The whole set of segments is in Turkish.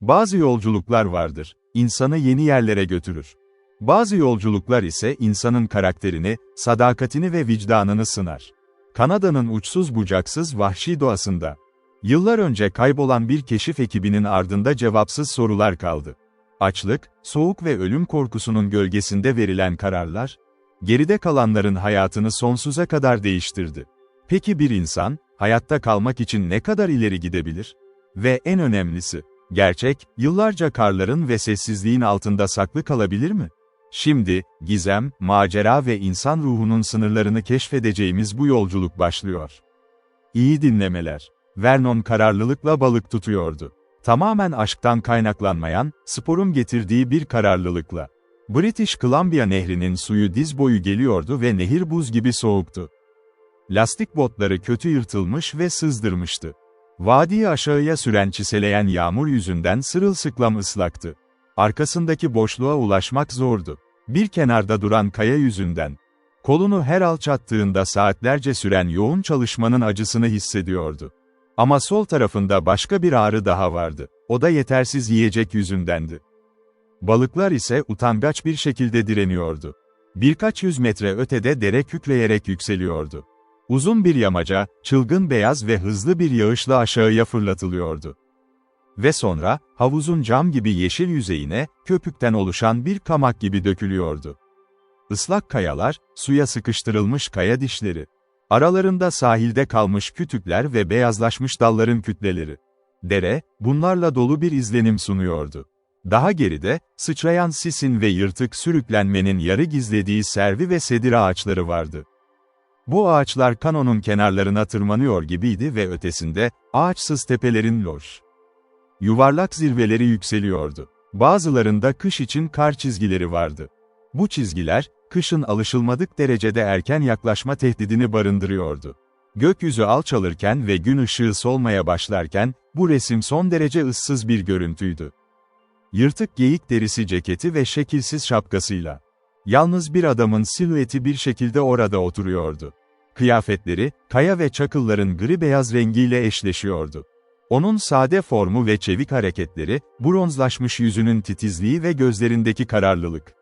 Bazı yolculuklar vardır, insanı yeni yerlere götürür. Bazı yolculuklar ise insanın karakterini, sadakatini ve vicdanını sınar. Kanada'nın uçsuz bucaksız vahşi doğasında, yıllar önce kaybolan bir keşif ekibinin ardında cevapsız sorular kaldı. Açlık, soğuk ve ölüm korkusunun gölgesinde verilen kararlar, geride kalanların hayatını sonsuza kadar değiştirdi. Peki bir insan, hayatta kalmak için ne kadar ileri gidebilir? Ve en önemlisi, gerçek, yıllarca karların ve sessizliğin altında saklı kalabilir mi? Şimdi, gizem, macera ve insan ruhunun sınırlarını keşfedeceğimiz bu yolculuk başlıyor. İyi dinlemeler. Vernon kararlılıkla balık tutuyordu. Tamamen aşktan kaynaklanmayan, sporun getirdiği bir kararlılıkla. British Columbia Nehri'nin suyu diz boyu geliyordu ve nehir buz gibi soğuktu. Lastik botları kötü yırtılmış ve sızdırmıştı. Vadiyi aşağıya süren çiseleyen yağmur yüzünden sırılsıklam ıslaktı. Arkasındaki boşluğa ulaşmak zordu. Bir kenarda duran kaya yüzünden. Kolunu her alçattığında saatlerce süren yoğun çalışmanın acısını hissediyordu. Ama sol tarafında başka bir ağrı daha vardı. O da yetersiz yiyecek yüzündendi. Balıklar ise utangaç bir şekilde direniyordu. Birkaç yüz metre ötede dere kükreyerek yükseliyordu. Uzun bir yamaca, çılgın beyaz ve hızlı bir yağışla aşağıya fırlatılıyordu. Ve sonra, havuzun cam gibi yeşil yüzeyine, köpükten oluşan bir kamak gibi dökülüyordu. Islak kayalar, suya sıkıştırılmış kaya dişleri. Aralarında sahilde kalmış kütükler ve beyazlaşmış dalların kütleleri. Dere, bunlarla dolu bir izlenim sunuyordu. Daha geride, sıçrayan sisin ve yırtık sürüklenmenin yarı gizlediği servi ve sedir ağaçları vardı. Bu ağaçlar kanonun kenarlarına tırmanıyor gibiydi ve ötesinde, ağaçsız tepelerin loş, yuvarlak zirveleri yükseliyordu. Bazılarında kış için kar çizgileri vardı. Bu çizgiler, kışın alışılmadık derecede erken yaklaşma tehdidini barındırıyordu. Gökyüzü alçalırken ve gün ışığı solmaya başlarken, bu resim son derece ıssız bir görüntüydü. Yırtık geyik derisi ceketi ve şekilsiz şapkasıyla. Yalnız bir adamın silüeti bir şekilde orada oturuyordu. Kıyafetleri, kaya ve çakılların gri beyaz rengiyle eşleşiyordu. Onun sade formu ve çevik hareketleri, bronzlaşmış yüzünün titizliği ve gözlerindeki kararlılık.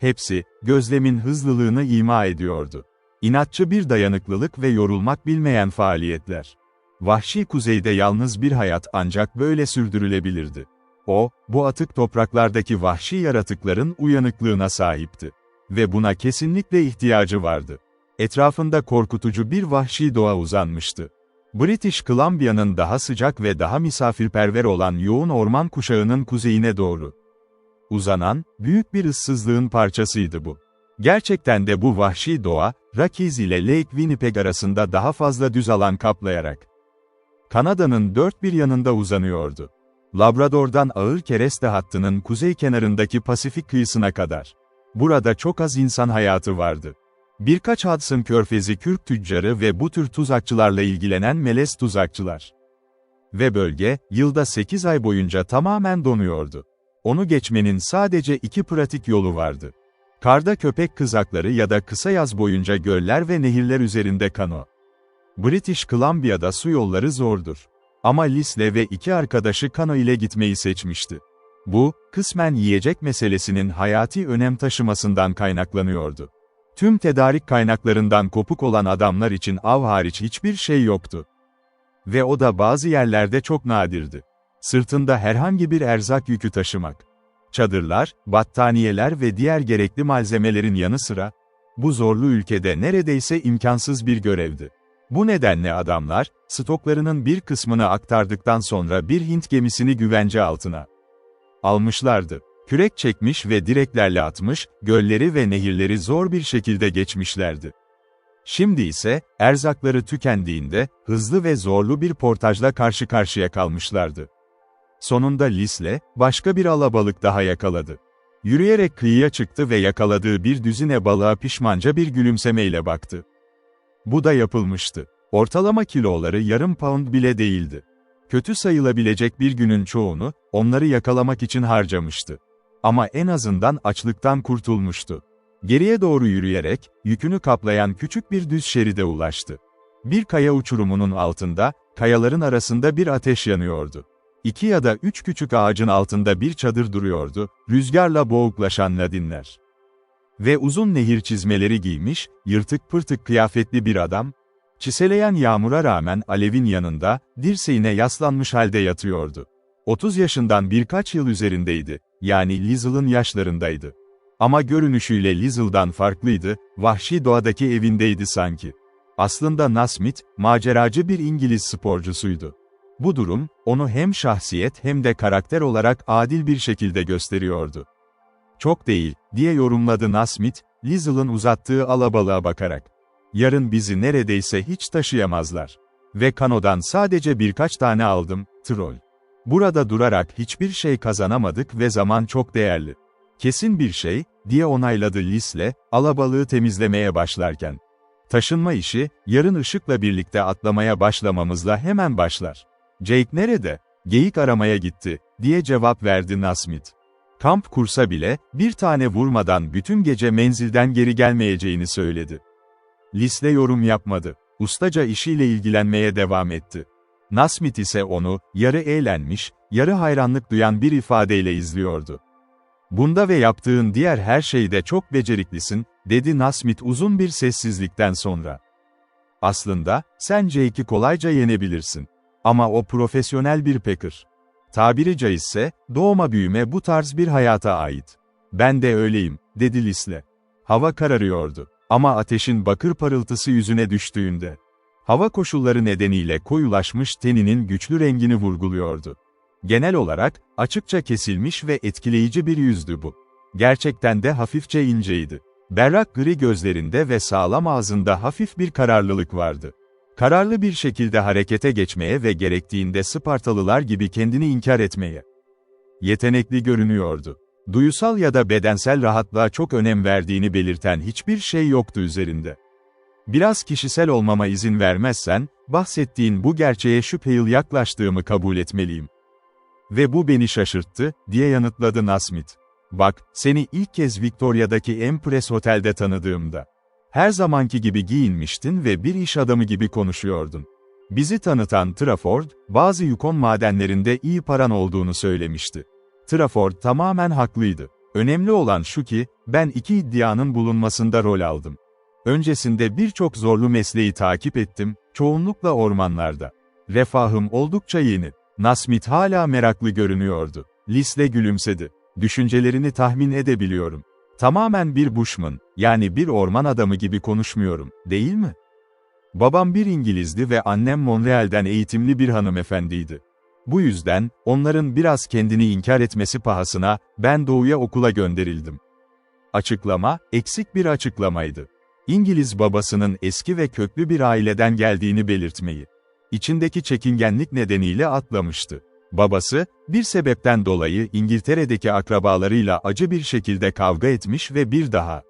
Hepsi, gözlemin hızlılığını ima ediyordu. İnatçı bir dayanıklılık ve yorulmak bilmeyen faaliyetler. Vahşi kuzeyde yalnız bir hayat ancak böyle sürdürülebilirdi. O, bu atık topraklardaki vahşi yaratıkların uyanıklığına sahipti. Ve buna kesinlikle ihtiyacı vardı. Etrafında korkutucu bir vahşi doğa uzanmıştı. British Columbia'nın daha sıcak ve daha misafirperver olan yoğun orman kuşağının kuzeyine doğru uzanan, büyük bir ıssızlığın parçasıydı bu. Gerçekten de bu vahşi doğa, Rockies ile Lake Winnipeg arasında daha fazla düz alan kaplayarak Kanada'nın dört bir yanında uzanıyordu. Labrador'dan ağır kereste hattının kuzey kenarındaki Pasifik kıyısına kadar. Burada çok az insan hayatı vardı. Birkaç Hudson Körfezi kürk tüccarı ve bu tür tuzakçılarla ilgilenen melez tuzakçılar. Ve bölge, yılda 8 ay boyunca tamamen donuyordu. Onu geçmenin sadece iki pratik yolu vardı. Karda köpek kızakları ya da kısa yaz boyunca göller ve nehirler üzerinde kano. British Columbia'da su yolları zordur. Ama Lisle ve iki arkadaşı kano ile gitmeyi seçmişti. Bu, kısmen yiyecek meselesinin hayati önem taşımasından kaynaklanıyordu. Tüm tedarik kaynaklarından kopuk olan adamlar için av hariç hiçbir şey yoktu. Ve o da bazı yerlerde çok nadirdi. Sırtında herhangi bir erzak yükü taşımak. Çadırlar, battaniyeler ve diğer gerekli malzemelerin yanı sıra, bu zorlu ülkede neredeyse imkansız bir görevdi. Bu nedenle adamlar, stoklarının bir kısmını aktardıktan sonra bir Hint gemisini güvence altına almışlardı. Kürek çekmiş ve direklerle atmış, gölleri ve nehirleri zor bir şekilde geçmişlerdi. Şimdi ise, erzakları tükendiğinde, hızlı ve zorlu bir portajla karşı karşıya kalmışlardı. Sonunda Lisle, başka bir alabalık daha yakaladı. Yürüyerek kıyıya çıktı ve yakaladığı bir düzine balığa pişmanca bir gülümsemeyle baktı. Bu da yapılmıştı. Ortalama kiloları yarım pound bile değildi. Kötü sayılabilecek bir günün çoğunu, onları yakalamak için harcamıştı. Ama en azından açlıktan kurtulmuştu. Geriye doğru yürüyerek, yükünü kaplayan küçük bir düz şeride ulaştı. Bir kaya uçurumunun altında, kayaların arasında bir ateş yanıyordu. 2 ya da 3 küçük ağacın altında bir çadır duruyordu, rüzgarla boğuklaşan ladinler. Ve uzun nehir çizmeleri giymiş, yırtık pırtık kıyafetli bir adam, çiseleyen yağmura rağmen alevin yanında, dirseğine yaslanmış halde yatıyordu. 30 yaşından birkaç yıl üzerindeydi, yani Liesl'ın yaşlarındaydı. Ama görünüşüyle Liesl'dan farklıydı, vahşi doğadaki evindeydi sanki. Aslında Nasmith, maceracı bir İngiliz sporcusuydu. Bu durum, onu hem şahsiyet hem de karakter olarak adil bir şekilde gösteriyordu. "Çok değil," diye yorumladı Nasmith, Liesl'ın uzattığı alabalığa bakarak. "Yarın bizi neredeyse hiç taşıyamazlar. Ve kanodan sadece birkaç tane aldım, troll. Burada durarak hiçbir şey kazanamadık ve zaman çok değerli." "Kesin bir şey," diye onayladı Lisle, alabalığı temizlemeye başlarken. "Taşınma işi, yarın ışıkla birlikte atlamaya başlamamızla hemen başlar." "Jake nerede?" "Geyik aramaya gitti," diye cevap verdi Nasmith. "Kamp kursa bile, bir tane vurmadan bütün gece menzilden geri gelmeyeceğini söyledi." Lisle yorum yapmadı. Ustaca işiyle ilgilenmeye devam etti. Nasmith ise onu, yarı eğlenmiş, yarı hayranlık duyan bir ifadeyle izliyordu. "Bunda ve yaptığın diğer her şeyde çok beceriklisin," dedi Nasmith uzun bir sessizlikten sonra. "Aslında, sen Jake'i kolayca yenebilirsin. Ama o profesyonel bir pecker. Tabiri caizse, doğma büyüme bu tarz bir hayata ait. Ben de öyleyim," dedi Lisle. Hava kararıyordu. Ama ateşin bakır parıltısı yüzüne düştüğünde, hava koşulları nedeniyle koyulaşmış teninin güçlü rengini vurguluyordu. Genel olarak, açıkça kesilmiş ve etkileyici bir yüzdü bu. Gerçekten de hafifçe inceydi. Berrak gri gözlerinde ve sağlam ağzında hafif bir kararlılık vardı. Kararlı bir şekilde harekete geçmeye ve gerektiğinde Spartalılar gibi kendini inkar etmeye yetenekli görünüyordu. Duyusal ya da bedensel rahatlığa çok önem verdiğini belirten hiçbir şey yoktu üzerinde. "Biraz kişisel olmama izin vermezsen, bahsettiğin bu gerçeğe şüpheli yaklaştığımı kabul etmeliyim. Ve bu beni şaşırttı," diye yanıtladı Nasmith. "Bak, seni ilk kez Victoria'daki Empress Otel'de tanıdığımda, her zamanki gibi giyinmiştin ve bir iş adamı gibi konuşuyordun. Bizi tanıtan Trafford, bazı Yukon madenlerinde iyi paran olduğunu söylemişti. Trafford tamamen haklıydı. Önemli olan şu ki, ben iki iddianın bulunmasında rol aldım. Öncesinde birçok zorlu mesleği takip ettim, çoğunlukla ormanlarda. Refahım oldukça yeni." Nasmith hala meraklı görünüyordu. Lisle gülümsedi. "Düşüncelerini tahmin edebiliyorum. Tamamen bir bushman, yani bir orman adamı gibi konuşmuyorum, değil mi? Babam bir İngilizdi ve annem Montreal'den eğitimli bir hanımefendiydi. Bu yüzden, onların biraz kendini inkar etmesi pahasına, ben doğuya okula gönderildim." Açıklama, eksik bir açıklamaydı. İngiliz babasının eski ve köklü bir aileden geldiğini belirtmeyi, içindeki çekingenlik nedeniyle atlamıştı. Babası, bir sebepten dolayı İngiltere'deki akrabalarıyla acı bir şekilde kavga etmiş ve bir daha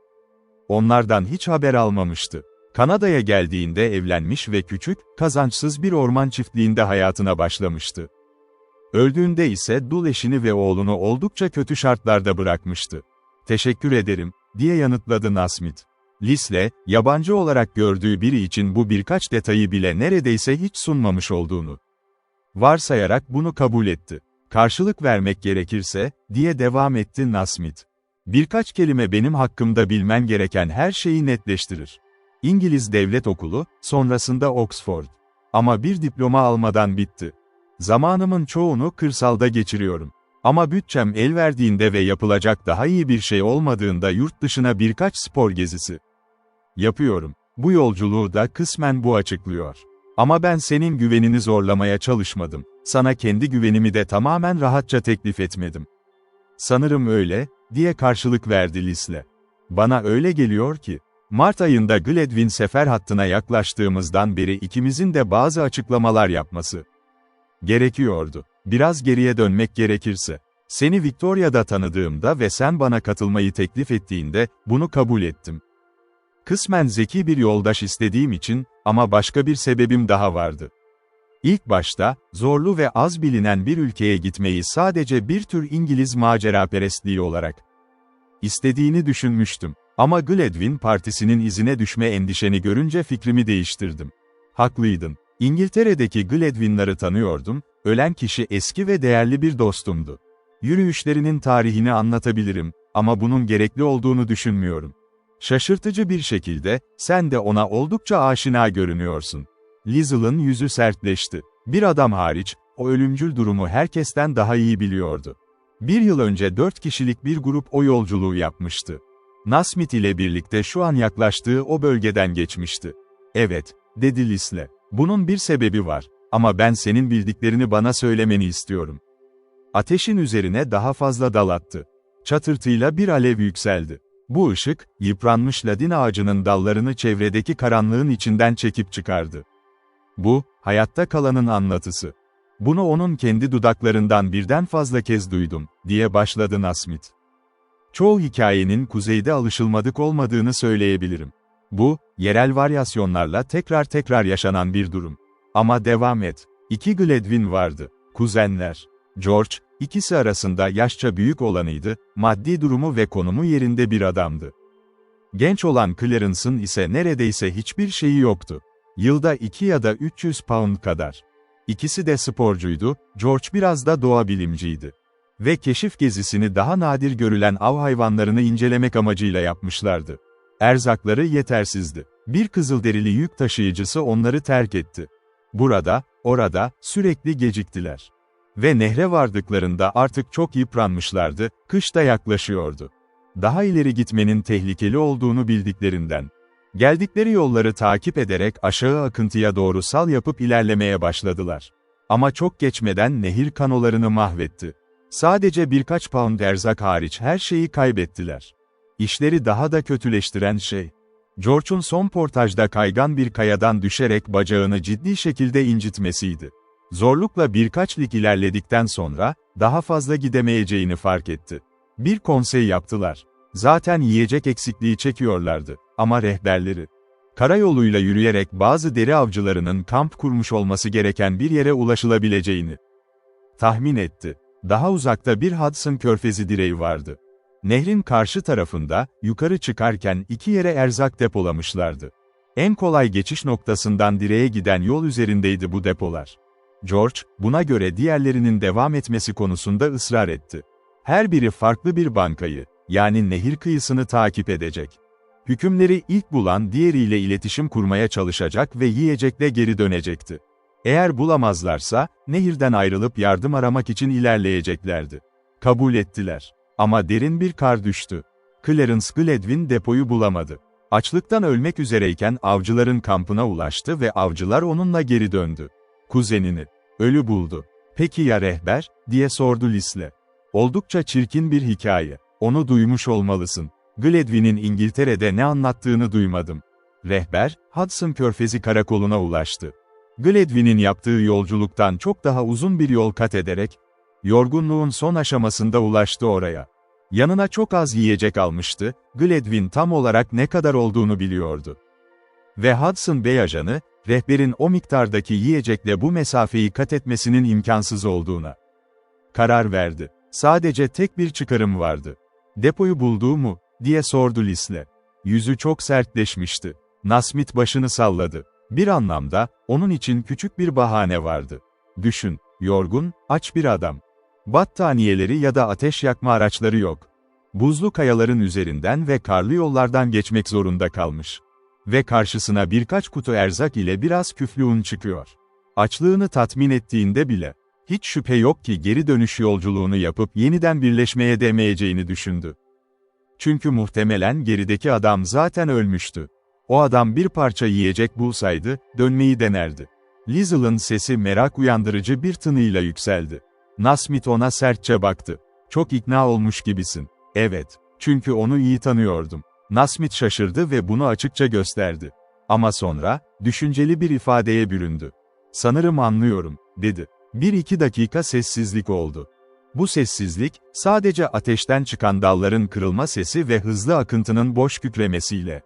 onlardan hiç haber almamıştı. Kanada'ya geldiğinde evlenmiş ve küçük, kazançsız bir orman çiftliğinde hayatına başlamıştı. Öldüğünde ise dul eşini ve oğlunu oldukça kötü şartlarda bırakmıştı. "Teşekkür ederim," diye yanıtladı Nasmith. Lisle, yabancı olarak gördüğü biri için bu birkaç detayı bile neredeyse hiç sunmamış olduğunu varsayarak bunu kabul etti. "Karşılık vermek gerekirse," diye devam etti Nasmith. "Birkaç kelime benim hakkımda bilmen gereken her şeyi netleştirir. İngiliz Devlet Okulu, sonrasında Oxford. Ama bir diploma almadan bitti. Zamanımın çoğunu kırsalda geçiriyorum. Ama bütçem el verdiğinde ve yapılacak daha iyi bir şey olmadığında yurt dışına birkaç spor gezisi yapıyorum. Bu yolculuğu da kısmen bu açıklıyor. Ama ben senin güvenini zorlamaya çalışmadım. Sana kendi güvenimi de tamamen rahatça teklif etmedim." "Sanırım öyle," diye karşılık verdi Lisle. "Bana öyle geliyor ki, Mart ayında Gladwin sefer hattına yaklaştığımızdan beri ikimizin de bazı açıklamalar yapması gerekiyordu. Biraz geriye dönmek gerekirse, seni Victoria'da tanıdığımda ve sen bana katılmayı teklif ettiğinde, bunu kabul ettim. Kısmen zeki bir yoldaş istediğim için, ama başka bir sebebim daha vardı. İlk başta, zorlu ve az bilinen bir ülkeye gitmeyi sadece bir tür İngiliz maceraperestliği olarak istediğini düşünmüştüm. Ama Gladwin Partisi'nin izine düşme endişeni görünce fikrimi değiştirdim. Haklıydın. İngiltere'deki Gladwin'ları tanıyordum, Ölen kişi eski ve değerli bir dostumdu. Yürüyüşlerinin tarihini anlatabilirim ama bunun gerekli olduğunu düşünmüyorum. Şaşırtıcı bir şekilde, sen de ona oldukça aşina görünüyorsun. Liesl'ın yüzü sertleşti. Bir adam hariç, o ölümcül durumu herkesten daha iyi biliyordu. Bir yıl önce 4 kişilik bir grup o yolculuğu yapmıştı. Nasmith ile birlikte şu an yaklaştığı o bölgeden geçmişti. Evet, dedi Liesl. Bunun bir sebebi var. Ama ben senin bildiklerini bana söylemeni istiyorum. Ateşin üzerine daha fazla dal attı. Çatırtıyla bir alev yükseldi. Bu ışık, yıpranmış ladin ağacının dallarını çevredeki karanlığın içinden çekip çıkardı. Bu, hayatta kalanın anlatısı. Bunu onun kendi dudaklarından birden fazla kez duydum, diye başladı Nasmith. Çoğu hikayenin kuzeyde alışılmadık olmadığını söyleyebilirim. Bu, yerel varyasyonlarla tekrar yaşanan bir durum. Ama devam et. 2 Gledwin vardı. Kuzenler. George, ikisi arasında yaşça büyük olanıydı, maddi durumu ve konumu yerinde bir adamdı. Genç olan Clarence'ın ise neredeyse hiçbir şeyi yoktu. Yılda 2 ya da 300 pound kadar. İkisi de sporcuydu, George biraz da doğa bilimciydi. Ve keşif gezisini daha nadir görülen av hayvanlarını incelemek amacıyla yapmışlardı. Erzakları yetersizdi. Bir kızılderili yük taşıyıcısı onları terk etti. Burada, orada, sürekli geciktiler. Ve nehre vardıklarında artık çok yıpranmışlardı, kış da yaklaşıyordu. Daha ileri gitmenin tehlikeli olduğunu bildiklerinden. Geldikleri yolları takip ederek aşağı akıntıya doğru sal yapıp ilerlemeye başladılar. Ama çok geçmeden nehir kanolarını mahvetti. Sadece birkaç pound erzak hariç her şeyi kaybettiler. İşleri daha da kötüleştiren şey, George'un son portajda kaygan bir kayadan düşerek bacağını ciddi şekilde incitmesiydi. Zorlukla birkaç lig ilerledikten sonra, daha fazla gidemeyeceğini fark etti. Bir konsey yaptılar. Zaten yiyecek eksikliği çekiyorlardı. Ama rehberleri, karayoluyla yürüyerek bazı deri avcılarının kamp kurmuş olması gereken bir yere ulaşılabileceğini tahmin etti. Daha uzakta bir Hudson Körfezi direği vardı. Nehrin karşı tarafında, yukarı çıkarken 2 yere erzak depolamışlardı. En kolay geçiş noktasından direğe giden yol üzerindeydi bu depolar. George, buna göre diğerlerinin devam etmesi konusunda ısrar etti. Her biri farklı bir bankayı, yani nehir kıyısını takip edecek. Hükümleri ilk bulan diğeriyle iletişim kurmaya çalışacak ve yiyecekle geri dönecekti. Eğer bulamazlarsa, nehirden ayrılıp yardım aramak için ilerleyeceklerdi. Kabul ettiler. Ama derin bir kar düştü. Clarence Gledwin depoyu bulamadı. Açlıktan ölmek üzereyken avcıların kampına ulaştı ve avcılar onunla geri döndü. Kuzenini, ölü buldu. Peki ya rehber, diye sordu Liesl. Oldukça çirkin bir hikaye. Onu duymuş olmalısın. Gledwin'in İngiltere'de ne anlattığını duymadım. Rehber, Hudson Körfezi karakoluna ulaştı. Gledwin'in yaptığı yolculuktan çok daha uzun bir yol kat ederek, yorgunluğun son aşamasında ulaştı oraya. Yanına çok az yiyecek almıştı, Gledwin tam olarak ne kadar olduğunu biliyordu. Ve Hudson Bay ajanı, rehberin o miktardaki yiyecekle bu mesafeyi kat etmesinin imkansız olduğuna karar verdi. Sadece tek bir çıkarım vardı. Depoyu bulduğu mu, diye sordu Liesl. Yüzü çok sertleşmişti. Nasmith başını salladı. Bir anlamda, onun için küçük bir bahane vardı. Düşün, yorgun, aç bir adam. Battaniyeleri ya da ateş yakma araçları yok. Buzlu kayaların üzerinden ve karlı yollardan geçmek zorunda kalmış. Ve karşısına birkaç kutu erzak ile biraz küflü un çıkıyor. Açlığını tatmin ettiğinde bile, hiç şüphe yok ki geri dönüş yolculuğunu yapıp yeniden birleşmeye değmeyeceğini düşündü. Çünkü muhtemelen gerideki adam zaten ölmüştü. O adam bir parça yiyecek bulsaydı, dönmeyi denerdi. Liesl'ın sesi merak uyandırıcı bir tınıyla yükseldi. Nasmith ona sertçe baktı. Çok ikna olmuş gibisin. Evet, çünkü onu iyi tanıyordum. Nasmith şaşırdı ve bunu açıkça gösterdi. Ama sonra, düşünceli bir ifadeye büründü. Sanırım anlıyorum, dedi. 1-2 dakika sessizlik oldu. Bu sessizlik, sadece ateşten çıkan dalların kırılma sesi ve hızlı akıntının boş kükremesiyle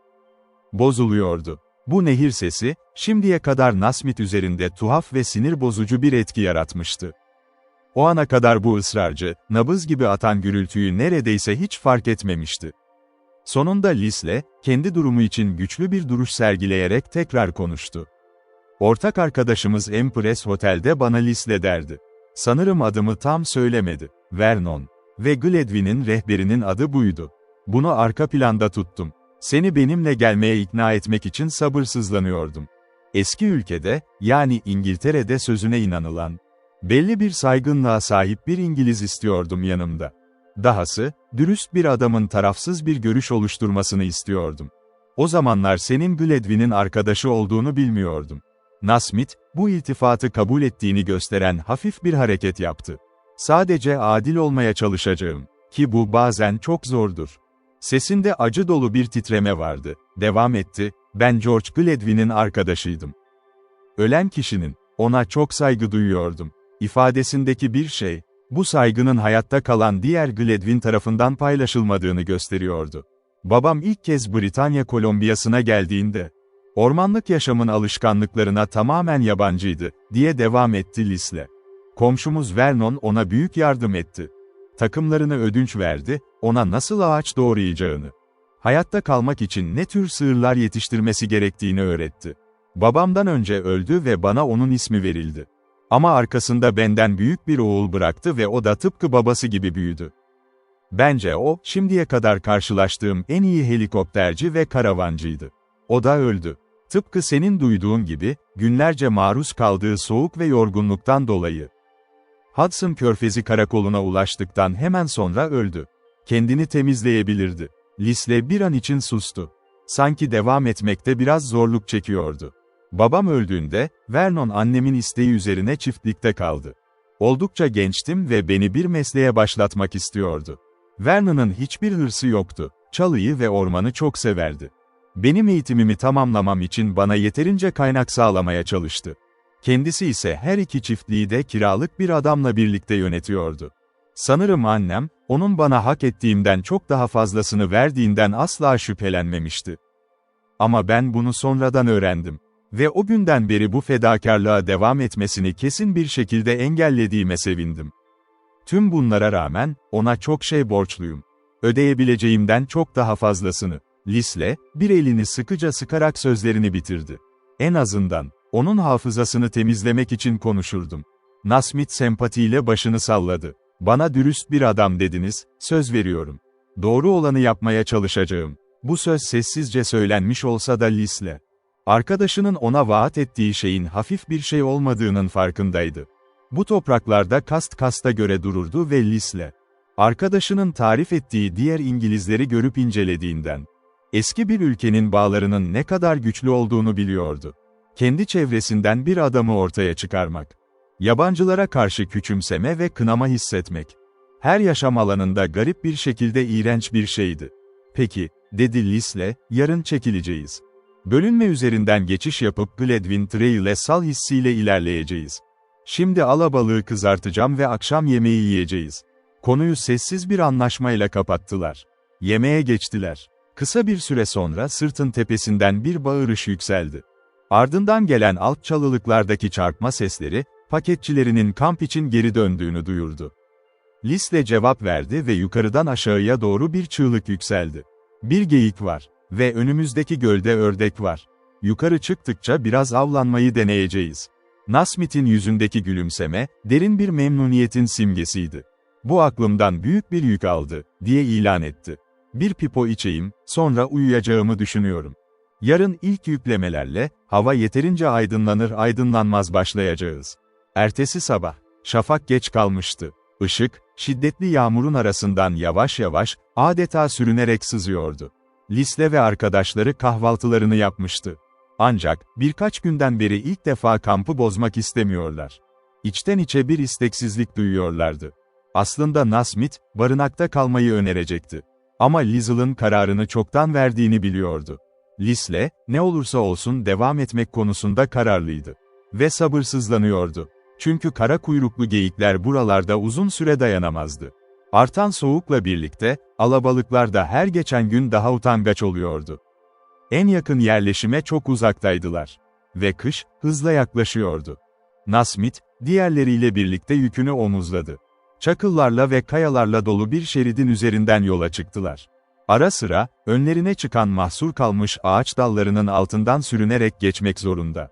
bozuluyordu. Bu nehir sesi, şimdiye kadar Nasmith üzerinde tuhaf ve sinir bozucu bir etki yaratmıştı. O ana kadar bu ısrarcı, nabız gibi atan gürültüyü neredeyse hiç fark etmemişti. Sonunda Liesl, kendi durumu için güçlü bir duruş sergileyerek tekrar konuştu. Ortak arkadaşımız Empress Hotel'de bana Liesl derdi. Sanırım adımı tam söylemedi. Vernon. Ve Gledwyn'in rehberinin adı buydu. Bunu arka planda tuttum. Seni benimle gelmeye ikna etmek için sabırsızlanıyordum. Eski ülkede, yani İngiltere'de sözüne inanılan, belli bir saygınlığa sahip bir İngiliz istiyordum yanımda. Dahası, dürüst bir adamın tarafsız bir görüş oluşturmasını istiyordum. O zamanlar senin Gledwyn'in arkadaşı olduğunu bilmiyordum. Nasmith, bu iltifatı kabul ettiğini gösteren hafif bir hareket yaptı. Sadece adil olmaya çalışacağım, ki bu bazen çok zordur. Sesinde acı dolu bir titreme vardı. Devam etti, ben George Gledwyn'in arkadaşıydım. Ölen kişinin, ona çok saygı duyuyordum. İfadesindeki bir şey, bu saygının hayatta kalan diğer Gledwyn tarafından paylaşılmadığını gösteriyordu. Babam ilk kez Britanya Kolombiyası'na geldiğinde, ormanlık yaşamın alışkanlıklarına tamamen yabancıydı, diye devam etti Lisle. Komşumuz Vernon ona büyük yardım etti. Takımlarını ödünç verdi, ona nasıl ağaç doğrayacağını, hayatta kalmak için ne tür sığırlar yetiştirmesi gerektiğini öğretti. Babamdan önce öldü ve bana onun ismi verildi. Ama arkasında benden büyük bir oğul bıraktı ve o da tıpkı babası gibi büyüdü. Bence o, şimdiye kadar karşılaştığım en iyi helikopterci ve karavancıydı. O da öldü. Tıpkı senin duyduğun gibi, günlerce maruz kaldığı soğuk ve yorgunluktan dolayı. Hudson Körfezi karakoluna ulaştıktan hemen sonra öldü. Kendini temizleyebilirdi. Lisle bir an için sustu. Sanki devam etmekte biraz zorluk çekiyordu. Babam öldüğünde, Vernon annemin isteği üzerine çiftlikte kaldı. Oldukça gençtim ve beni bir mesleğe başlatmak istiyordu. Vernon'ın hiçbir hırsı yoktu. Çalıyı ve ormanı çok severdi. Benim eğitimimi tamamlamam için bana yeterince kaynak sağlamaya çalıştı. Kendisi ise her iki çiftliği de kiralık bir adamla birlikte yönetiyordu. Sanırım annem, onun bana hak ettiğimden çok daha fazlasını verdiğinden asla şüphelenmemişti. Ama ben bunu sonradan öğrendim. Ve o günden beri bu fedakarlığa devam etmesini kesin bir şekilde engellediğime sevindim. Tüm bunlara rağmen, ona çok şey borçluyum. Ödeyebileceğimden çok daha fazlasını. Lisle, bir elini sıkıca sıkarak sözlerini bitirdi. En azından, onun hafızasını temizlemek için konuşurdum. Nasmith sempatiyle başını salladı. Bana dürüst bir adam dediniz, söz veriyorum. Doğru olanı yapmaya çalışacağım. Bu söz sessizce söylenmiş olsa da Lisle, arkadaşının ona vaat ettiği şeyin hafif bir şey olmadığının farkındaydı. Bu topraklarda kast kasta göre dururdu ve Lisle, arkadaşının tarif ettiği diğer İngilizleri görüp incelediğinden, eski bir ülkenin bağlarının ne kadar güçlü olduğunu biliyordu. Kendi çevresinden bir adamı ortaya çıkarmak, yabancılara karşı küçümseme ve kınama hissetmek, her yaşam alanında garip bir şekilde iğrenç bir şeydi. Peki, dedi Lisle, yarın çekileceğiz. Bölünme üzerinden geçiş yapıp Gledwyn Trail'e sal hissiyle ilerleyeceğiz. Şimdi alabalığı kızartacağım ve akşam yemeği yiyeceğiz. Konuyu sessiz bir anlaşmayla kapattılar. Yemeğe geçtiler. Kısa bir süre sonra sırtın tepesinden bir bağırış yükseldi. Ardından gelen alt çalılıklardaki çarpma sesleri, paketçilerinin kamp için geri döndüğünü duyurdu. Lisle cevap verdi ve yukarıdan aşağıya doğru bir çığlık yükseldi. Bir geyik var ve önümüzdeki gölde ördek var. Yukarı çıktıkça biraz avlanmayı deneyeceğiz. Nasmith'in yüzündeki gülümseme, derin bir memnuniyetin simgesiydi. Bu aklımdan büyük bir yük aldı, diye ilan etti. Bir pipo içeyim, sonra uyuyacağımı düşünüyorum. Yarın ilk yüklemelerle, hava yeterince aydınlanır aydınlanmaz başlayacağız. Ertesi sabah, şafak geç kalmıştı. Işık, şiddetli yağmurun arasından yavaş yavaş, adeta sürünerek sızıyordu. Lisle ve arkadaşları kahvaltılarını yapmıştı. Ancak, birkaç günden beri ilk defa kampı bozmak istemiyorlar. İçten içe bir isteksizlik duyuyorlardı. Aslında Nasmith, barınakta kalmayı önerecekti. Ama Lizel'ın kararını çoktan verdiğini biliyordu. Lisle, ne olursa olsun devam etmek konusunda kararlıydı. Ve sabırsızlanıyordu. Çünkü kara kuyruklu geyikler buralarda uzun süre dayanamazdı. Artan soğukla birlikte, alabalıklar da her geçen gün daha utangaç oluyordu. En yakın yerleşime çok uzaktaydılar. Ve kış, hızla yaklaşıyordu. Nasmith, diğerleriyle birlikte yükünü omuzladı. Çakıllarla ve kayalarla dolu bir şeridin üzerinden yola çıktılar. Ara sıra, önlerine çıkan mahsur kalmış ağaç dallarının altından sürünerek geçmek zorunda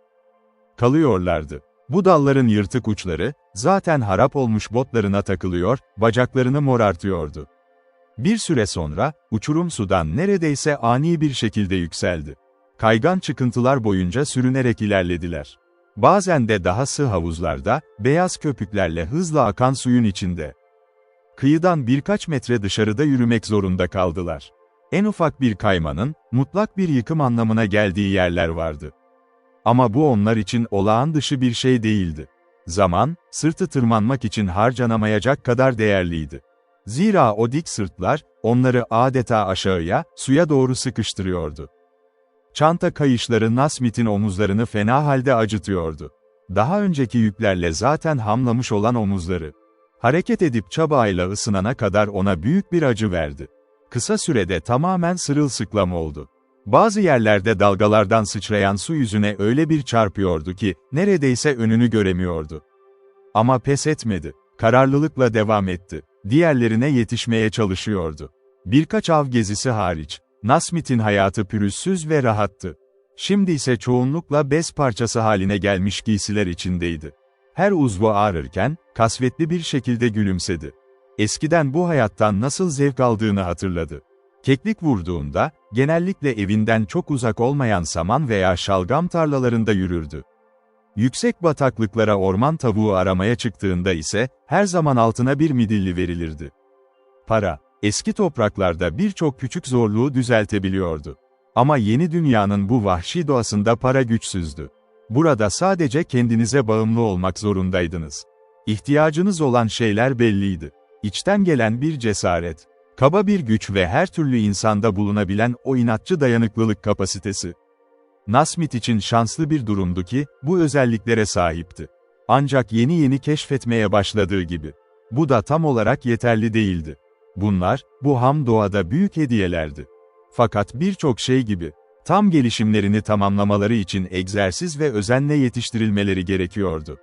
kalıyorlardı. Bu dalların yırtık uçları, Zaten harap olmuş botlarına takılıyor, bacaklarını morartıyordu. Bir süre sonra, uçurum sudan neredeyse ani bir şekilde yükseldi. Kaygan çıkıntılar boyunca sürünerek ilerlediler. Bazen de daha sığ havuzlarda, beyaz köpüklerle hızla akan suyun içinde. Kıyıdan birkaç metre dışarıda yürümek zorunda kaldılar. En ufak bir kaymanın, mutlak bir yıkım anlamına geldiği yerler vardı. Ama bu onlar için olağan dışı bir şey değildi. Zaman, sırtı tırmanmak için harcanamayacak kadar değerliydi. Zira o dik sırtlar, onları adeta aşağıya, suya doğru sıkıştırıyordu. Çanta kayışları Nasmith'in omuzlarını fena halde acıtıyordu. Daha önceki yüklerle zaten hamlamış olan omuzları. Hareket edip çabayla ısınana kadar ona büyük bir acı verdi. Kısa sürede tamamen sırılsıklam oldu. Bazı yerlerde dalgalardan sıçrayan su yüzüne öyle bir çarpıyordu ki, neredeyse önünü göremiyordu. Ama pes etmedi. Kararlılıkla devam etti. Diğerlerine yetişmeye çalışıyordu. Birkaç av gezisi hariç, Nasmith'in hayatı pürüzsüz ve rahattı. Şimdi ise çoğunlukla bez parçası haline gelmiş giysiler içindeydi. Her uzvu ağrırken, kasvetli bir şekilde gülümsedi. Eskiden bu hayattan nasıl zevk aldığını hatırladı. Keklik vurduğunda, genellikle evinden çok uzak olmayan saman veya şalgam tarlalarında yürürdü. Yüksek bataklıklara orman tavuğu aramaya çıktığında ise, her zaman altına bir midilli verilirdi. Para, eski topraklarda birçok küçük zorluğu düzeltebiliyordu. Ama yeni dünyanın bu vahşi doğasında para güçsüzdü. Burada sadece kendinize bağımlı olmak zorundaydınız. İhtiyacınız olan şeyler belliydi. İçten gelen bir cesaret, kaba bir güç ve her türlü insanda bulunabilen o inatçı dayanıklılık kapasitesi. Nasmith için şanslı bir durumdu ki, bu özelliklere sahipti. Ancak yeni keşfetmeye başladığı gibi. Bu da tam olarak yeterli değildi. Bunlar, bu ham doğada büyük hediyelerdi. Fakat birçok şey gibi, tam gelişimlerini tamamlamaları için egzersiz ve özenle yetiştirilmeleri gerekiyordu.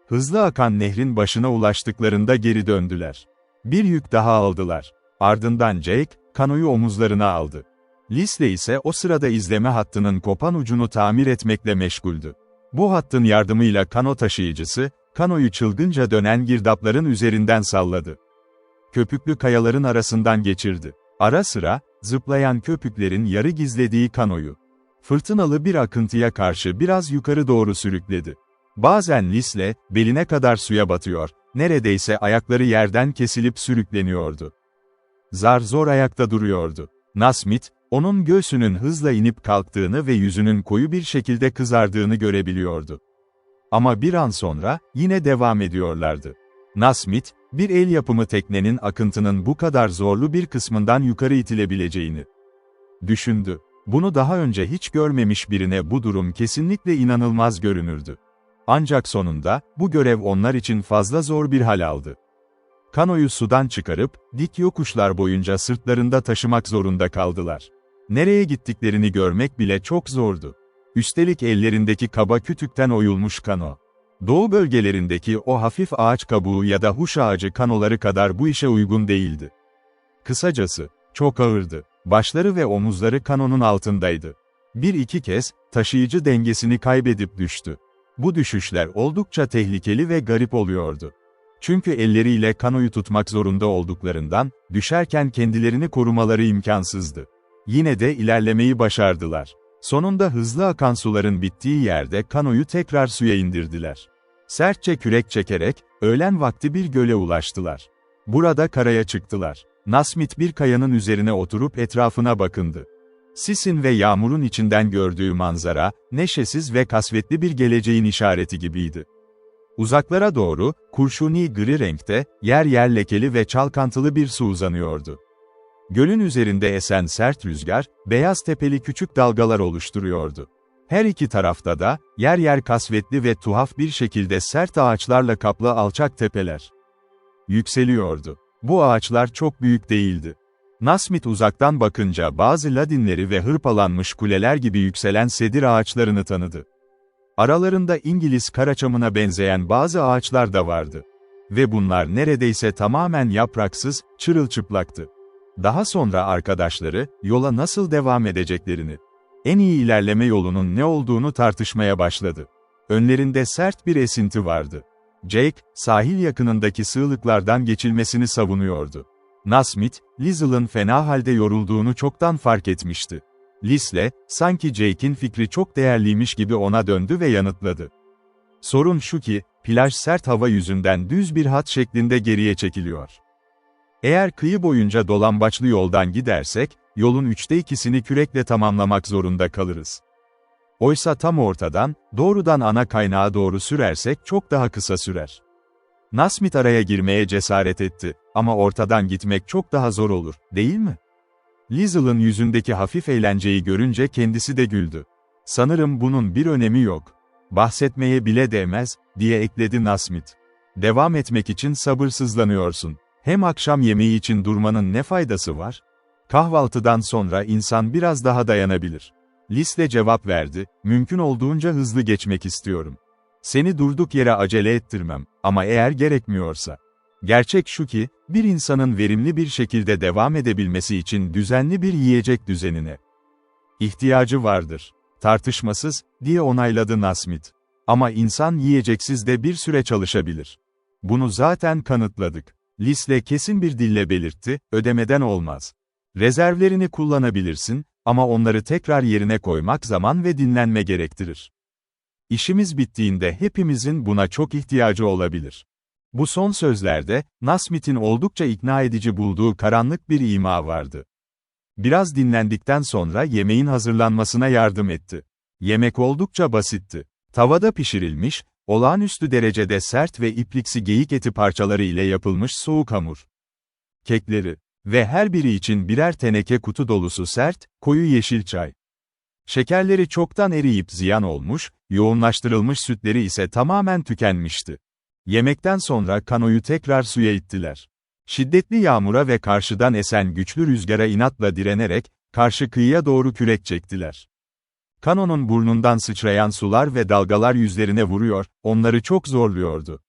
Hızlı akan nehrin başına ulaştıklarında geri döndüler. Bir yük daha aldılar. Ardından Jake, kanoyu omuzlarına aldı. Leslie ise o sırada izleme hattının kopan ucunu tamir etmekle meşguldü. Bu hattın yardımıyla kano taşıyıcısı, kanoyu çılgınca dönen girdapların üzerinden salladı. Köpüklü kayaların arasından geçirdi. Ara sıra, zıplayan köpüklerin yarı gizlediği kanoyu fırtınalı bir akıntıya karşı biraz yukarı doğru sürükledi. Bazen Leslie, beline kadar suya batıyor, neredeyse ayakları yerden kesilip sürükleniyordu. Zar zor ayakta duruyordu. Nasmith, onun göğsünün hızla inip kalktığını ve yüzünün koyu bir şekilde kızardığını görebiliyordu. Ama bir an sonra, yine devam ediyorlardı. Nasmith, bir el yapımı teknenin akıntının bu kadar zorlu bir kısmından yukarı itilebileceğini düşündü. Bunu daha önce hiç görmemiş birine bu durum kesinlikle inanılmaz görünürdü. Ancak sonunda, bu görev onlar için fazla zor bir hal aldı. Kanoyu sudan çıkarıp, dik yokuşlar boyunca sırtlarında taşımak zorunda kaldılar. Nereye gittiklerini görmek bile çok zordu. Üstelik ellerindeki kaba kütükten oyulmuş kano. Doğu bölgelerindeki o hafif ağaç kabuğu ya da huş ağacı kanoları kadar bu işe uygun değildi. Kısacası, çok ağırdı. Başları ve omuzları kanonun altındaydı. Bir iki kez, taşıyıcı dengesini kaybedip düştü. Bu düşüşler oldukça tehlikeli ve garip oluyordu. Çünkü elleriyle kanoyu tutmak zorunda olduklarından, düşerken kendilerini korumaları imkansızdı. Yine de ilerlemeyi başardılar. Sonunda hızlı akan suların bittiği yerde kanoyu tekrar suya indirdiler. Sertçe kürek çekerek, öğlen vakti bir göle ulaştılar. Burada karaya çıktılar. Nasmith bir kayanın üzerine oturup etrafına bakındı. Sisin ve yağmurun içinden gördüğü manzara, neşesiz ve kasvetli bir geleceğin işareti gibiydi. Uzaklara doğru, kurşuni gri renkte, yer yer lekeli ve çalkantılı bir su uzanıyordu. Gölün üzerinde esen sert rüzgar, beyaz tepeli küçük dalgalar oluşturuyordu. Her iki tarafta da, yer yer kasvetli ve tuhaf bir şekilde sert ağaçlarla kaplı alçak tepeler yükseliyordu. Bu ağaçlar çok büyük değildi. Nasmith uzaktan bakınca bazı ladinleri ve hırpalanmış kuleler gibi yükselen sedir ağaçlarını tanıdı. Aralarında İngiliz karaçamına benzeyen bazı ağaçlar da vardı. Ve bunlar neredeyse tamamen yapraksız, çırılçıplaktı. Daha sonra arkadaşları, yola nasıl devam edeceklerini, en iyi ilerleme yolunun ne olduğunu tartışmaya başladı. Önlerinde sert bir esinti vardı. Jake, sahil yakınındaki sığlıklardan geçilmesini savunuyordu. Nasmith, Liesl'ın fena halde yorulduğunu çoktan fark etmişti. Liesl, sanki Jake'in fikri çok değerliymiş gibi ona döndü ve yanıtladı. Sorun şu ki, plaj sert hava yüzünden düz bir hat şeklinde geriye çekiliyor. Eğer kıyı boyunca dolambaçlı yoldan gidersek, yolun 2/3'ünü kürekle tamamlamak zorunda kalırız. Oysa tam ortadan, doğrudan ana kaynağa doğru sürersek çok daha kısa sürer. Nasmith araya girmeye cesaret etti, ama ortadan gitmek çok daha zor olur, değil mi? Liesl'ın yüzündeki hafif eğlenceyi görünce kendisi de güldü. Sanırım bunun bir önemi yok. Bahsetmeye bile değmez, diye ekledi Nasmith. Devam etmek için sabırsızlanıyorsun. Hem akşam yemeği için durmanın ne faydası var? Kahvaltıdan sonra insan biraz daha dayanabilir. Liesl cevap verdi, mümkün olduğunca hızlı geçmek istiyorum. Seni durduk yere acele ettirmem, ama eğer gerekmiyorsa. Gerçek şu ki, bir insanın verimli bir şekilde devam edebilmesi için düzenli bir yiyecek düzenine ihtiyacı vardır. Tartışmasız, diye onayladı Nasmith. Ama insan yiyeceksiz de bir süre çalışabilir. Bunu zaten kanıtladık. Liesl kesin bir dille belirtti, ödemeden olmaz. Rezervlerini kullanabilirsin, ama onları tekrar yerine koymak zaman ve dinlenme gerektirir. İşimiz bittiğinde hepimizin buna çok ihtiyacı olabilir. Bu son sözlerde, Nasmith'in oldukça ikna edici bulduğu karanlık bir ima vardı. Biraz dinlendikten sonra yemeğin hazırlanmasına yardım etti. Yemek oldukça basitti. Tavada pişirilmiş, olağanüstü derecede sert ve ipliksi geyik eti parçaları ile yapılmış soğuk hamur kekleri ve her biri için birer teneke kutu dolusu sert, koyu yeşil çay. Şekerleri çoktan eriyip ziyan olmuş, yoğunlaştırılmış sütleri ise tamamen tükenmişti. Yemekten sonra kanoyu tekrar suya ittiler. Şiddetli yağmura ve karşıdan esen güçlü rüzgara inatla direnerek, karşı kıyıya doğru kürek çektiler. Kanonun burnundan sıçrayan sular ve dalgalar yüzlerine vuruyor, onları çok zorluyordu.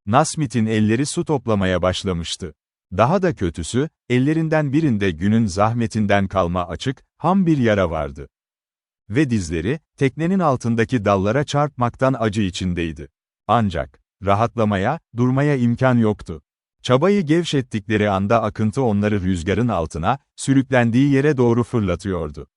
Nasmith'in elleri su toplamaya başlamıştı. Daha da kötüsü, ellerinden birinde günün zahmetinden kalma açık, ham bir yara vardı. Ve dizleri, teknenin altındaki dallara çarpmaktan acı içindeydi. Ancak, rahatlamaya, durmaya imkan yoktu. Çabayı gevşettikleri anda akıntı onları rüzgarın altına, sürüklendiği yere doğru fırlatıyordu.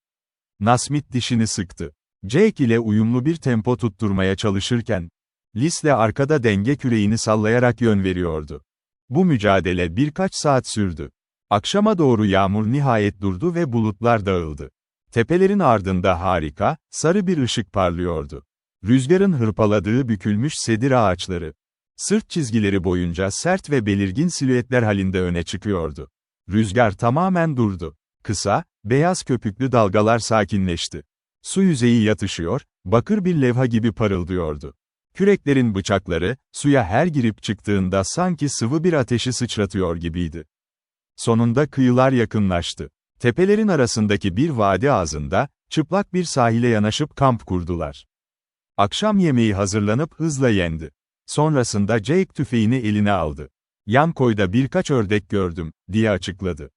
Nasmith dişini sıktı. Jake ile uyumlu bir tempo tutturmaya çalışırken, Liesl arkada denge küreğini sallayarak yön veriyordu. Bu mücadele birkaç saat sürdü. Akşama doğru yağmur nihayet durdu ve bulutlar dağıldı. Tepelerin ardında harika, sarı bir ışık parlıyordu. Rüzgarın hırpaladığı bükülmüş sedir ağaçları, sırt çizgileri boyunca sert ve belirgin silüetler halinde öne çıkıyordu. Rüzgar tamamen durdu. Kısa, beyaz köpüklü dalgalar sakinleşti. Su yüzeyi yatışıyor, bakır bir levha gibi parıldıyordu. Küreklerin bıçakları, suya her girip çıktığında sanki sıvı bir ateşi sıçratıyor gibiydi. Sonunda kıyılar yakınlaştı. Tepelerin arasındaki bir vadi ağzında, çıplak bir sahile yanaşıp kamp kurdular. Akşam yemeği hazırlanıp hızla yendi. Sonrasında Jake tüfeğini eline aldı. Yan koyda birkaç ördek gördüm, diye açıkladı.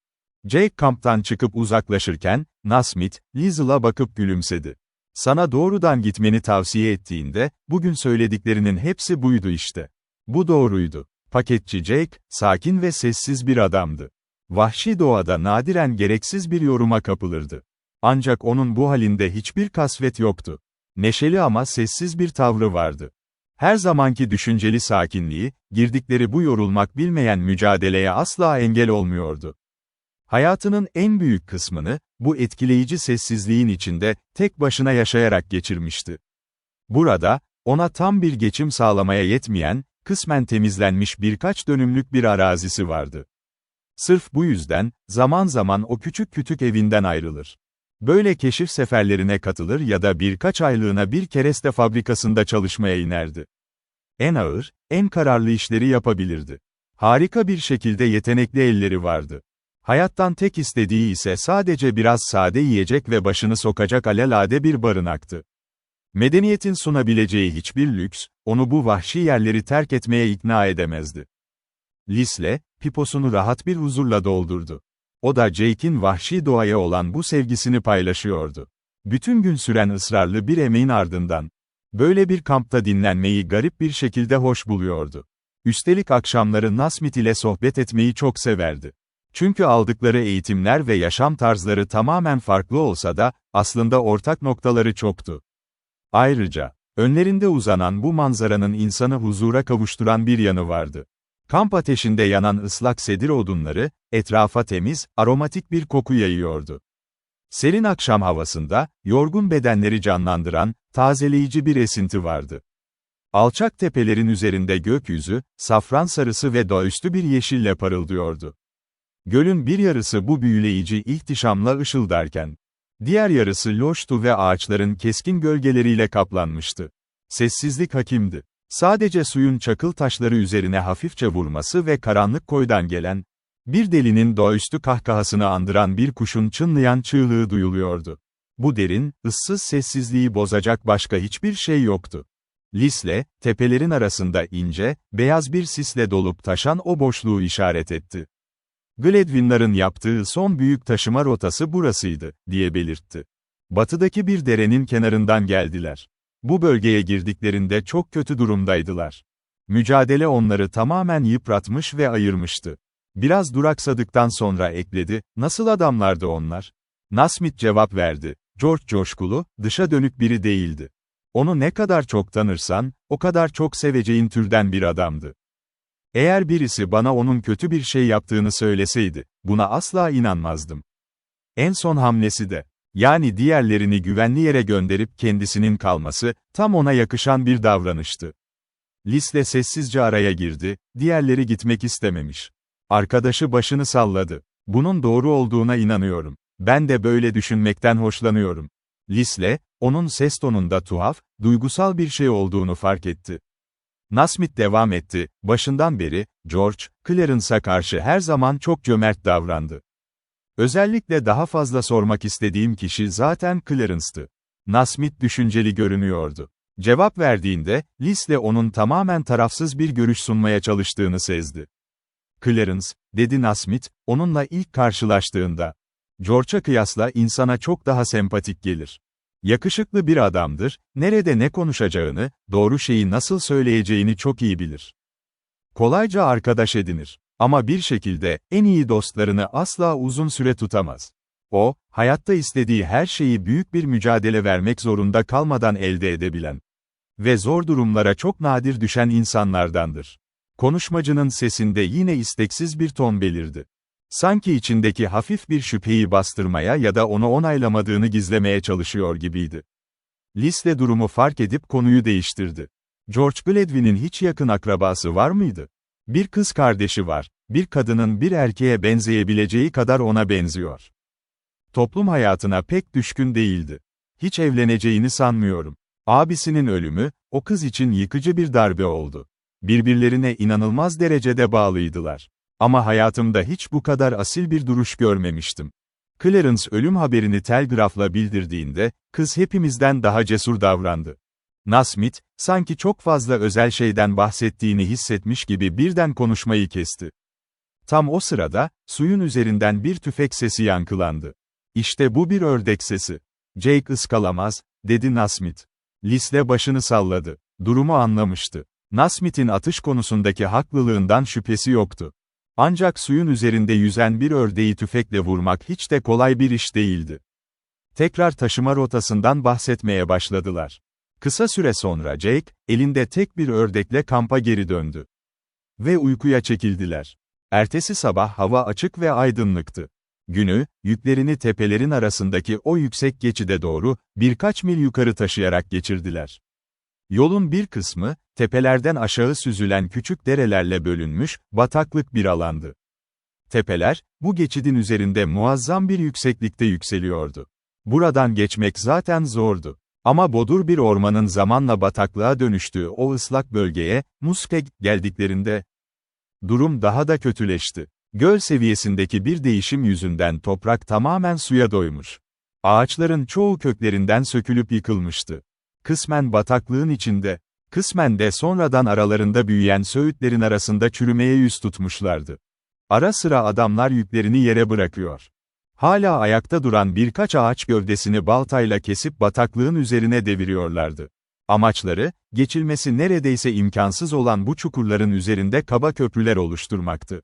Jake kamptan çıkıp uzaklaşırken, Nasmith, Liesl'a bakıp gülümsedi. Sana doğrudan gitmeni tavsiye ettiğinde, bugün söylediklerinin hepsi buydu işte. Bu doğruydu. Paketçi Jake, sakin ve sessiz bir adamdı. Vahşi doğada nadiren gereksiz bir yoruma kapılırdı. Ancak onun bu halinde hiçbir kasvet yoktu. Neşeli ama sessiz bir tavrı vardı. Her zamanki düşünceli sakinliği, girdikleri bu yorulmak bilmeyen mücadeleye asla engel olmuyordu. Hayatının en büyük kısmını, bu etkileyici sessizliğin içinde, tek başına yaşayarak geçirmişti. Burada, ona tam bir geçim sağlamaya yetmeyen, kısmen temizlenmiş birkaç dönümlük bir arazisi vardı. Sırf bu yüzden, zaman zaman o küçük evinden ayrılır. Böyle keşif seferlerine katılır ya da birkaç aylığına bir kereste fabrikasında çalışmaya inerdi. En ağır, en kararlı işleri yapabilirdi. Harika bir şekilde yetenekli elleri vardı. Hayattan tek istediği ise sadece biraz sade yiyecek ve başını sokacak alelade bir barınaktı. Medeniyetin sunabileceği hiçbir lüks, onu bu vahşi yerleri terk etmeye ikna edemezdi. Liesl, piposunu rahat bir huzurla doldurdu. O da Jake'in vahşi doğaya olan bu sevgisini paylaşıyordu. Bütün gün süren ısrarlı bir emeğin ardından, Böyle bir kampta dinlenmeyi garip bir şekilde hoş buluyordu. Üstelik akşamları Nasmith ile sohbet etmeyi çok severdi. Çünkü aldıkları eğitimler ve yaşam tarzları tamamen farklı olsa da, aslında ortak noktaları çoktu. Ayrıca, önlerinde uzanan bu manzaranın insanı huzura kavuşturan bir yanı vardı. Kamp ateşinde yanan ıslak sedir odunları, etrafa temiz, aromatik bir koku yayıyordu. Serin akşam havasında, yorgun bedenleri canlandıran, tazeleyici bir esinti vardı. Alçak tepelerin üzerinde gökyüzü, safran sarısı ve doğaüstü bir yeşille parıldıyordu. Gölün bir yarısı bu büyüleyici ihtişamla ışıldarken, diğer yarısı loştu ve ağaçların keskin gölgeleriyle kaplanmıştı. Sessizlik hakimdi. Sadece suyun çakıl taşları üzerine hafifçe vurması ve karanlık koydan gelen, bir delinin doğaüstü kahkahasını andıran bir kuşun çınlayan çığlığı duyuluyordu. Bu derin, ıssız sessizliği bozacak başka hiçbir şey yoktu. Lisle, tepelerin arasında ince, beyaz bir sisle dolup taşan o boşluğu işaret etti. Gledwin'ların yaptığı son büyük taşıma rotası burasıydı, diye belirtti. Batıdaki bir derenin kenarından geldiler. Bu bölgeye girdiklerinde çok kötü durumdaydılar. Mücadele onları tamamen yıpratmış ve ayırmıştı. Biraz duraksadıktan sonra ekledi, nasıl adamlardı onlar? Nasmith cevap verdi, George coşkulu, dışa dönük biri değildi. Onu ne kadar çok tanırsan, o kadar çok seveceğin türden bir adamdı. Eğer birisi bana onun kötü bir şey yaptığını söyleseydi, buna asla inanmazdım. En son hamlesi de, yani diğerlerini güvenli yere gönderip kendisinin kalması, tam ona yakışan bir davranıştı. Lisle sessizce araya girdi, diğerleri gitmek istememiş. Arkadaşı başını salladı. Bunun doğru olduğuna inanıyorum. Ben de böyle düşünmekten hoşlanıyorum. Lisle, onun ses tonunda tuhaf, duygusal bir şey olduğunu fark etti. Nasmith devam etti, başından beri, George, Clarence'a karşı her zaman çok cömert davrandı. Özellikle daha fazla sormak istediğim kişi zaten Clarence'tı. Nasmith düşünceli görünüyordu. Cevap verdiğinde, Lisle onun tamamen tarafsız bir görüş sunmaya çalıştığını sezdi. Clarence, dedi Nasmith, onunla ilk karşılaştığında. George'a kıyasla insana çok daha sempatik gelir. Yakışıklı bir adamdır, nerede ne konuşacağını, doğru şeyi nasıl söyleyeceğini çok iyi bilir. Kolayca arkadaş edinir. Ama bir şekilde, en iyi dostlarını asla uzun süre tutamaz. O, hayatta istediği her şeyi büyük bir mücadele vermek zorunda kalmadan elde edebilen ve zor durumlara çok nadir düşen insanlardandır. Konuşmacının sesinde yine isteksiz bir ton belirdi. Sanki içindeki hafif bir şüpheyi bastırmaya ya da onu onaylamadığını gizlemeye çalışıyor gibiydi. Lisle durumu fark edip konuyu değiştirdi. George Gledwin'in hiç yakın akrabası var mıydı? Bir kız kardeşi var. Bir kadının bir erkeğe benzeyebileceği kadar ona benziyor. Toplum hayatına pek düşkün değildi. Hiç evleneceğini sanmıyorum. Abisinin ölümü, o kız için yıkıcı bir darbe oldu. Birbirlerine inanılmaz derecede bağlıydılar. Ama hayatımda hiç bu kadar asil bir duruş görmemiştim. Clarence ölüm haberini telgrafla bildirdiğinde, kız hepimizden daha cesur davrandı. Nasmith, sanki çok fazla özel şeyden bahsettiğini hissetmiş gibi birden konuşmayı kesti. Tam o sırada, suyun üzerinden bir tüfek sesi yankılandı. İşte bu bir ördek sesi. Jake ıskalamaz, dedi Nasmith. Lisle başını salladı. Durumu anlamıştı. Nasmith'in atış konusundaki haklılığından şüphesi yoktu. Ancak suyun üzerinde yüzen bir ördeği tüfekle vurmak hiç de kolay bir iş değildi. Tekrar taşıma rotasından bahsetmeye başladılar. Kısa süre sonra Jake, elinde tek bir ördekle kampa geri döndü. Ve uykuya çekildiler. Ertesi sabah hava açık ve aydınlıktı. Günü, yüklerini tepelerin arasındaki o yüksek geçide doğru, birkaç mil yukarı taşıyarak geçirdiler. Yolun bir kısmı, tepelerden aşağı süzülen küçük derelerle bölünmüş, bataklık bir alandı. Tepeler, bu geçidin üzerinde muazzam bir yükseklikte yükseliyordu. Buradan geçmek zaten zordu. Ama bodur bir ormanın zamanla bataklığa dönüştüğü o ıslak bölgeye, Muskeg, geldiklerinde, durum daha da kötüleşti. Göl seviyesindeki bir değişim yüzünden toprak tamamen suya doymuş. Ağaçların çoğu köklerinden sökülüp yıkılmıştı. Kısmen bataklığın içinde, kısmen de sonradan aralarında büyüyen söğütlerin arasında çürümeye yüz tutmuşlardı. Ara sıra adamlar yüklerini yere bırakıyor. Hala ayakta duran birkaç ağaç gövdesini baltayla kesip bataklığın üzerine deviriyorlardı. Amaçları, geçilmesi neredeyse imkansız olan bu çukurların üzerinde kaba köprüler oluşturmaktı.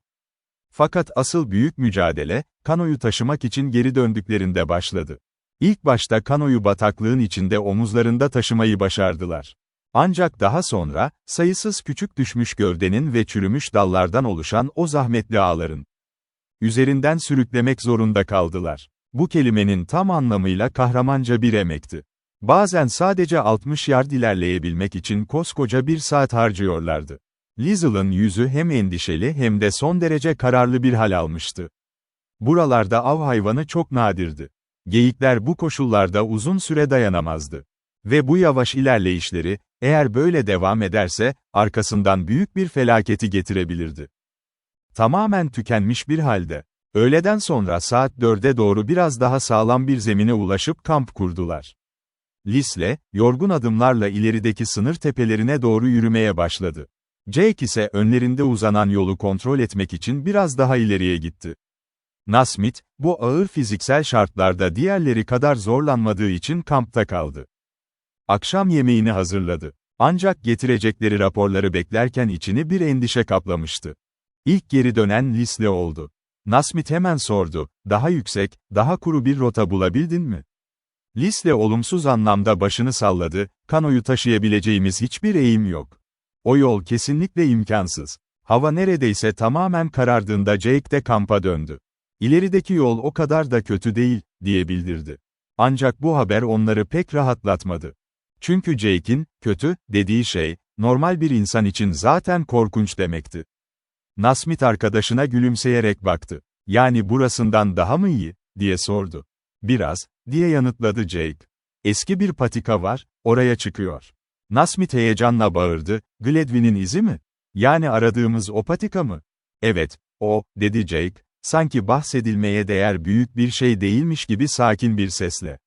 Fakat asıl büyük mücadele, kanoyu taşımak için geri döndüklerinde başladı. İlk başta kanoyu bataklığın içinde omuzlarında taşımayı başardılar. Ancak daha sonra, sayısız küçük düşmüş gövdenin ve çürümüş dallardan oluşan o zahmetli ağların üzerinden sürüklemek zorunda kaldılar. Bu kelimenin tam anlamıyla kahramanca bir emekti. Bazen sadece 60 yard ilerleyebilmek için koskoca bir saat harcıyorlardı. Liesl'ın yüzü hem endişeli hem de son derece kararlı bir hal almıştı. Buralarda av hayvanı çok nadirdi. Geyikler bu koşullarda uzun süre dayanamazdı. Ve bu yavaş ilerleyişleri, eğer böyle devam ederse, arkasından büyük bir felaketi getirebilirdi. Tamamen tükenmiş bir halde, öğleden sonra saat 4'e doğru biraz daha sağlam bir zemine ulaşıp kamp kurdular. Lisle, yorgun adımlarla ilerideki sınır tepelerine doğru yürümeye başladı. Jake ise önlerinde uzanan yolu kontrol etmek için biraz daha ileriye gitti. Nasmith, bu ağır fiziksel şartlarda diğerleri kadar zorlanmadığı için kampta kaldı. Akşam yemeğini hazırladı. Ancak getirecekleri raporları beklerken içini bir endişe kaplamıştı. İlk geri dönen Lisle oldu. Nasmith hemen sordu, "Daha yüksek, daha kuru bir rota bulabildin mi?" Lisle olumsuz anlamda başını salladı, "Kanoyu taşıyabileceğimiz hiçbir eğim yok. O yol kesinlikle imkansız." Hava neredeyse tamamen karardığında Jake de kampa döndü. "İlerideki yol o kadar da kötü değil," diye bildirdi. Ancak bu haber onları pek rahatlatmadı. Çünkü Jake'in, "kötü," dediği şey, normal bir insan için zaten korkunç demekti. Nasmith arkadaşına gülümseyerek baktı. "Yani burasından daha mı iyi?" diye sordu. "Biraz," diye yanıtladı Jake. "Eski bir patika var, oraya çıkıyor." Nasmith heyecanla bağırdı, "Gladwin'in izi mi? Yani aradığımız o patika mı?" "Evet, o," dedi Jake, sanki bahsedilmeye değer büyük bir şey değilmiş gibi sakin bir sesle.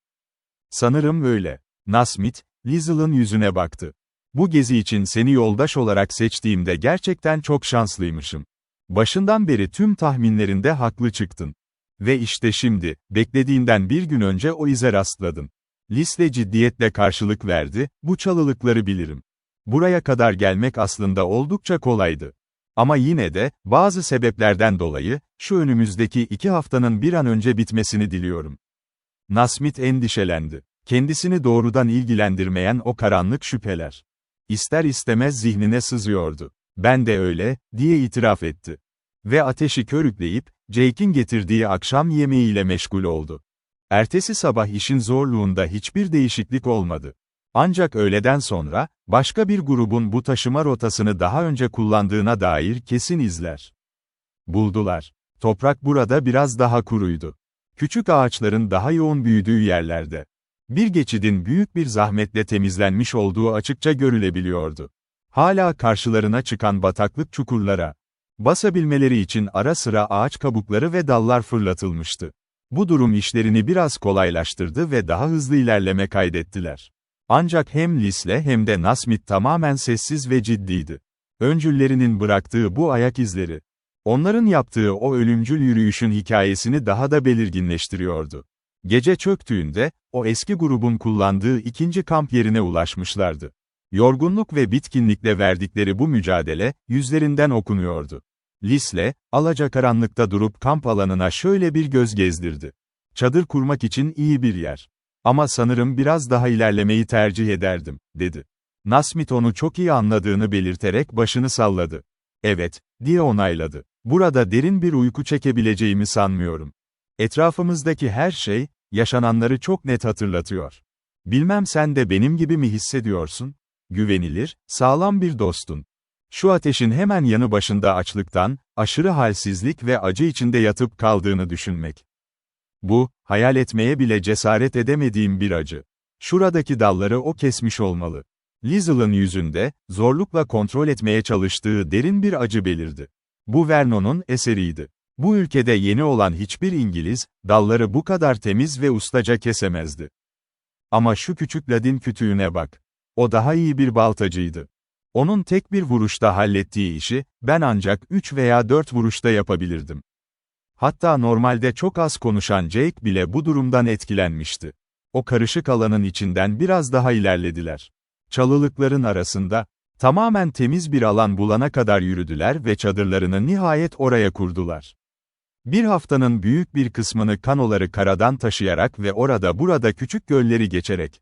"Sanırım öyle." Nasmith, Liesl'ın yüzüne baktı. "Bu gezi için seni yoldaş olarak seçtiğimde gerçekten çok şanslıymışım. Başından beri tüm tahminlerinde haklı çıktın. Ve işte şimdi, beklediğinden bir gün önce o ize rastladın." Lisle ciddiyetle karşılık verdi, "Bu çalılıkları bilirim. Buraya kadar gelmek aslında oldukça kolaydı. Ama yine de, bazı sebeplerden dolayı, şu önümüzdeki 2 haftanın bir an önce bitmesini diliyorum." Nasmith endişelendi. Kendisini doğrudan ilgilendirmeyen o karanlık şüpheler. İster istemez zihnine sızıyordu. "Ben de öyle," diye itiraf etti. Ve ateşi körükleyip, Jake'in getirdiği akşam yemeğiyle meşgul oldu. Ertesi sabah işin zorluğunda hiçbir değişiklik olmadı. Ancak öğleden sonra, başka bir grubun bu taşıma rotasını daha önce kullandığına dair kesin izler buldular. Toprak burada biraz daha kuruydu. Küçük ağaçların daha yoğun büyüdüğü yerlerde. Bir geçidin büyük bir zahmetle temizlenmiş olduğu açıkça görülebiliyordu. Hala karşılarına çıkan bataklık çukurlara basabilmeleri için ara sıra ağaç kabukları ve dallar fırlatılmıştı. Bu durum işlerini biraz kolaylaştırdı ve daha hızlı ilerleme kaydettiler. Ancak hem Lisle hem de Nasmith tamamen sessiz ve ciddiydi. Öncüllerinin bıraktığı bu ayak izleri, onların yaptığı o ölümcül yürüyüşün hikayesini daha da belirginleştiriyordu. Gece çöktüğünde, o eski grubun kullandığı ikinci kamp yerine ulaşmışlardı. Yorgunluk ve bitkinlikle verdikleri bu mücadele, yüzlerinden okunuyordu. Lisle, alacakaranlıkta durup kamp alanına şöyle bir göz gezdirdi. "Çadır kurmak için iyi bir yer. Ama sanırım biraz daha ilerlemeyi tercih ederdim," dedi. Nasmith onu çok iyi anladığını belirterek başını salladı. "Evet," diye onayladı. "Burada derin bir uyku çekebileceğimi sanmıyorum. Etrafımızdaki her şey, yaşananları çok net hatırlatıyor. Bilmem sen de benim gibi mi hissediyorsun? Güvenilir, sağlam bir dostun. Şu ateşin hemen yanı başında açlıktan, aşırı halsizlik ve acı içinde yatıp kaldığını düşünmek. Bu, hayal etmeye bile cesaret edemediğim bir acı. Şuradaki dalları o kesmiş olmalı." Liesl'ın yüzünde, zorlukla kontrol etmeye çalıştığı derin bir acı belirdi. Bu Vernon'un eseriydi. Bu ülkede yeni olan hiçbir İngiliz, dalları bu kadar temiz ve ustaca kesemezdi. Ama şu küçük Ladin kütüğüne bak. O daha iyi bir baltacıydı. Onun tek bir vuruşta hallettiği işi, ben ancak 3 veya 4 vuruşta yapabilirdim. Hatta normalde çok az konuşan Jake bile bu durumdan etkilenmişti. O karışık alanın içinden biraz daha ilerlediler. Çalılıkların arasında, tamamen temiz bir alan bulana kadar yürüdüler ve çadırlarını nihayet oraya kurdular. Bir haftanın büyük bir kısmını kanoları karadan taşıyarak ve orada burada küçük gölleri geçerek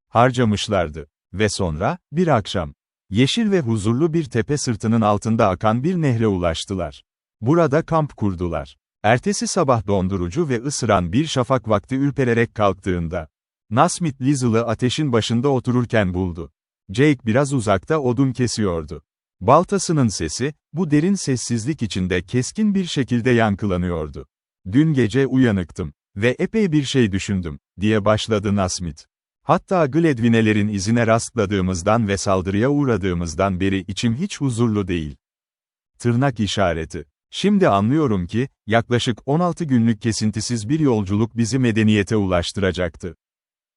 harcamışlardı. Ve sonra, bir akşam, yeşil ve huzurlu bir tepe sırtının altında akan bir nehre ulaştılar. Burada kamp kurdular. Ertesi sabah dondurucu ve ısıran bir şafak vakti ürpererek kalktığında, Nasmith Lizel'ı ateşin başında otururken buldu. Jake biraz uzakta odun kesiyordu. Baltasının sesi, bu derin sessizlik içinde keskin bir şekilde yankılanıyordu. "Dün gece uyanıktım ve epey bir şey düşündüm," diye başladı Nasmith. "Hatta Gledwin'lerin izine rastladığımızdan ve saldırıya uğradığımızdan beri içim hiç huzurlu değil." Tırnak işareti. "Şimdi anlıyorum ki, yaklaşık 16 günlük kesintisiz bir yolculuk bizi medeniyete ulaştıracaktı.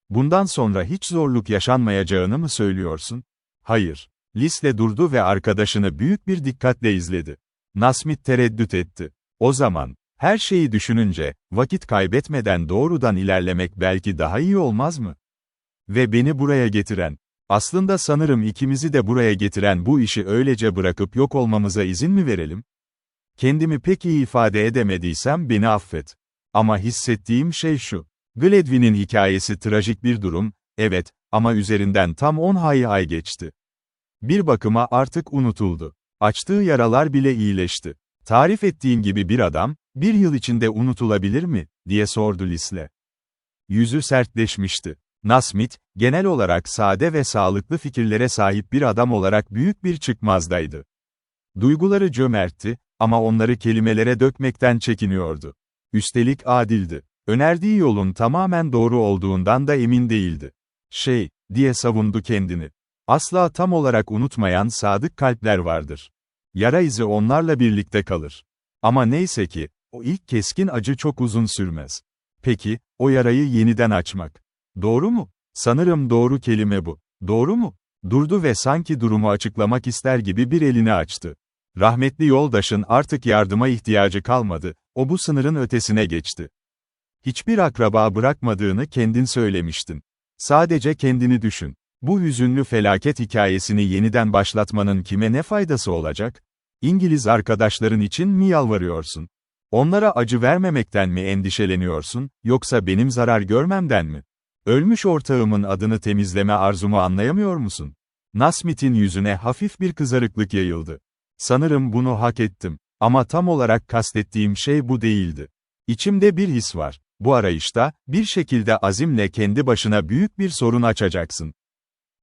Bundan sonra hiç zorluk yaşanmayacağını mı söylüyorsun?" "Hayır." Lisle durdu ve arkadaşını büyük bir dikkatle izledi. Nasmith tereddüt etti. "O zaman, her şeyi düşününce, vakit kaybetmeden doğrudan ilerlemek belki daha iyi olmaz mı? Ve beni buraya getiren, aslında sanırım ikimizi de buraya getiren bu işi öylece bırakıp yok olmamıza izin mi verelim? Kendimi pek iyi ifade edemediysem beni affet. Ama hissettiğim şey şu. Gledwin'in hikayesi trajik bir durum, evet, ama üzerinden tam 10 ay geçti. Bir bakıma artık unutuldu. Açtığı yaralar bile iyileşti. Tarif ettiğin gibi bir adam, bir yıl içinde unutulabilir mi, diye sordu Lisle. Yüzü sertleşmişti. Nasmith, genel olarak sade ve sağlıklı fikirlere sahip bir adam olarak büyük bir çıkmazdaydı. Duyguları cömertti, ama onları kelimelere dökmekten çekiniyordu. Üstelik adildi. Önerdiği yolun tamamen doğru olduğundan da emin değildi. Diye savundu kendini. Asla tam olarak unutmayan sadık kalpler vardır. Yara izi onlarla birlikte kalır. Ama neyse ki, o ilk keskin acı çok uzun sürmez. Peki, o yarayı yeniden açmak. Doğru mu? Sanırım doğru kelime bu. Doğru mu? Durdu ve sanki durumu açıklamak ister gibi bir elini açtı. Rahmetli yoldaşın artık yardıma ihtiyacı kalmadı, o bu sınırın ötesine geçti. Hiçbir akraba bırakmadığını kendin söylemiştin. Sadece kendini düşün. Bu hüzünlü felaket hikayesini yeniden başlatmanın kime ne faydası olacak? İngiliz arkadaşların için mi yalvarıyorsun? Onlara acı vermemekten mi endişeleniyorsun, yoksa benim zarar görmemden mi? Ölmüş ortağımın adını temizleme arzumu anlayamıyor musun? Nasmith'in yüzüne hafif bir kızarıklık yayıldı. Sanırım bunu hak ettim. Ama tam olarak kastettiğim şey bu değildi. İçimde bir his var. Bu arayışta, bir şekilde azimle kendi başına büyük bir sorun açacaksın.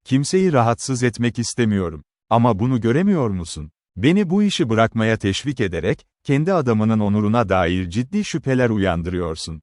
Kimseyi rahatsız etmek istemiyorum. Ama bunu göremiyor musun? Beni bu işi bırakmaya teşvik ederek, kendi adamının onuruna dair ciddi şüpheler uyandırıyorsun.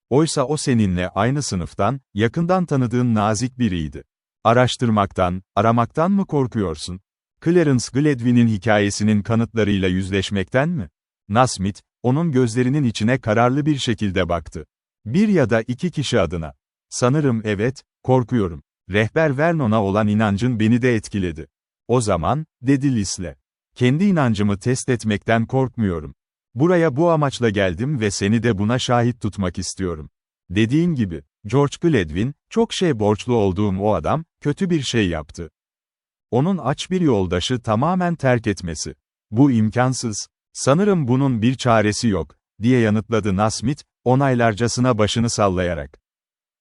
Oysa o seninle aynı sınıftan, yakından tanıdığın nazik biriydi. Araştırmaktan, aramaktan mı korkuyorsun? Clarence Gledwin'in hikayesinin kanıtlarıyla yüzleşmekten mi? Nasmith, onun gözlerinin içine kararlı bir şekilde baktı. Bir ya da iki kişi adına. Sanırım evet, korkuyorum. Rehber Vernon'a olan inancın beni de etkiledi. O zaman, dedi Lisle. Kendi inancımı test etmekten korkmuyorum. Buraya bu amaçla geldim ve seni de buna şahit tutmak istiyorum. Dediğin gibi, George Gledwin, çok şey borçlu olduğum o adam, kötü bir şey yaptı. Onun aç bir yoldaşı tamamen terk etmesi. Bu imkansız. Sanırım bunun bir çaresi yok, diye yanıtladı Nasmith, onaylarcasına başını sallayarak.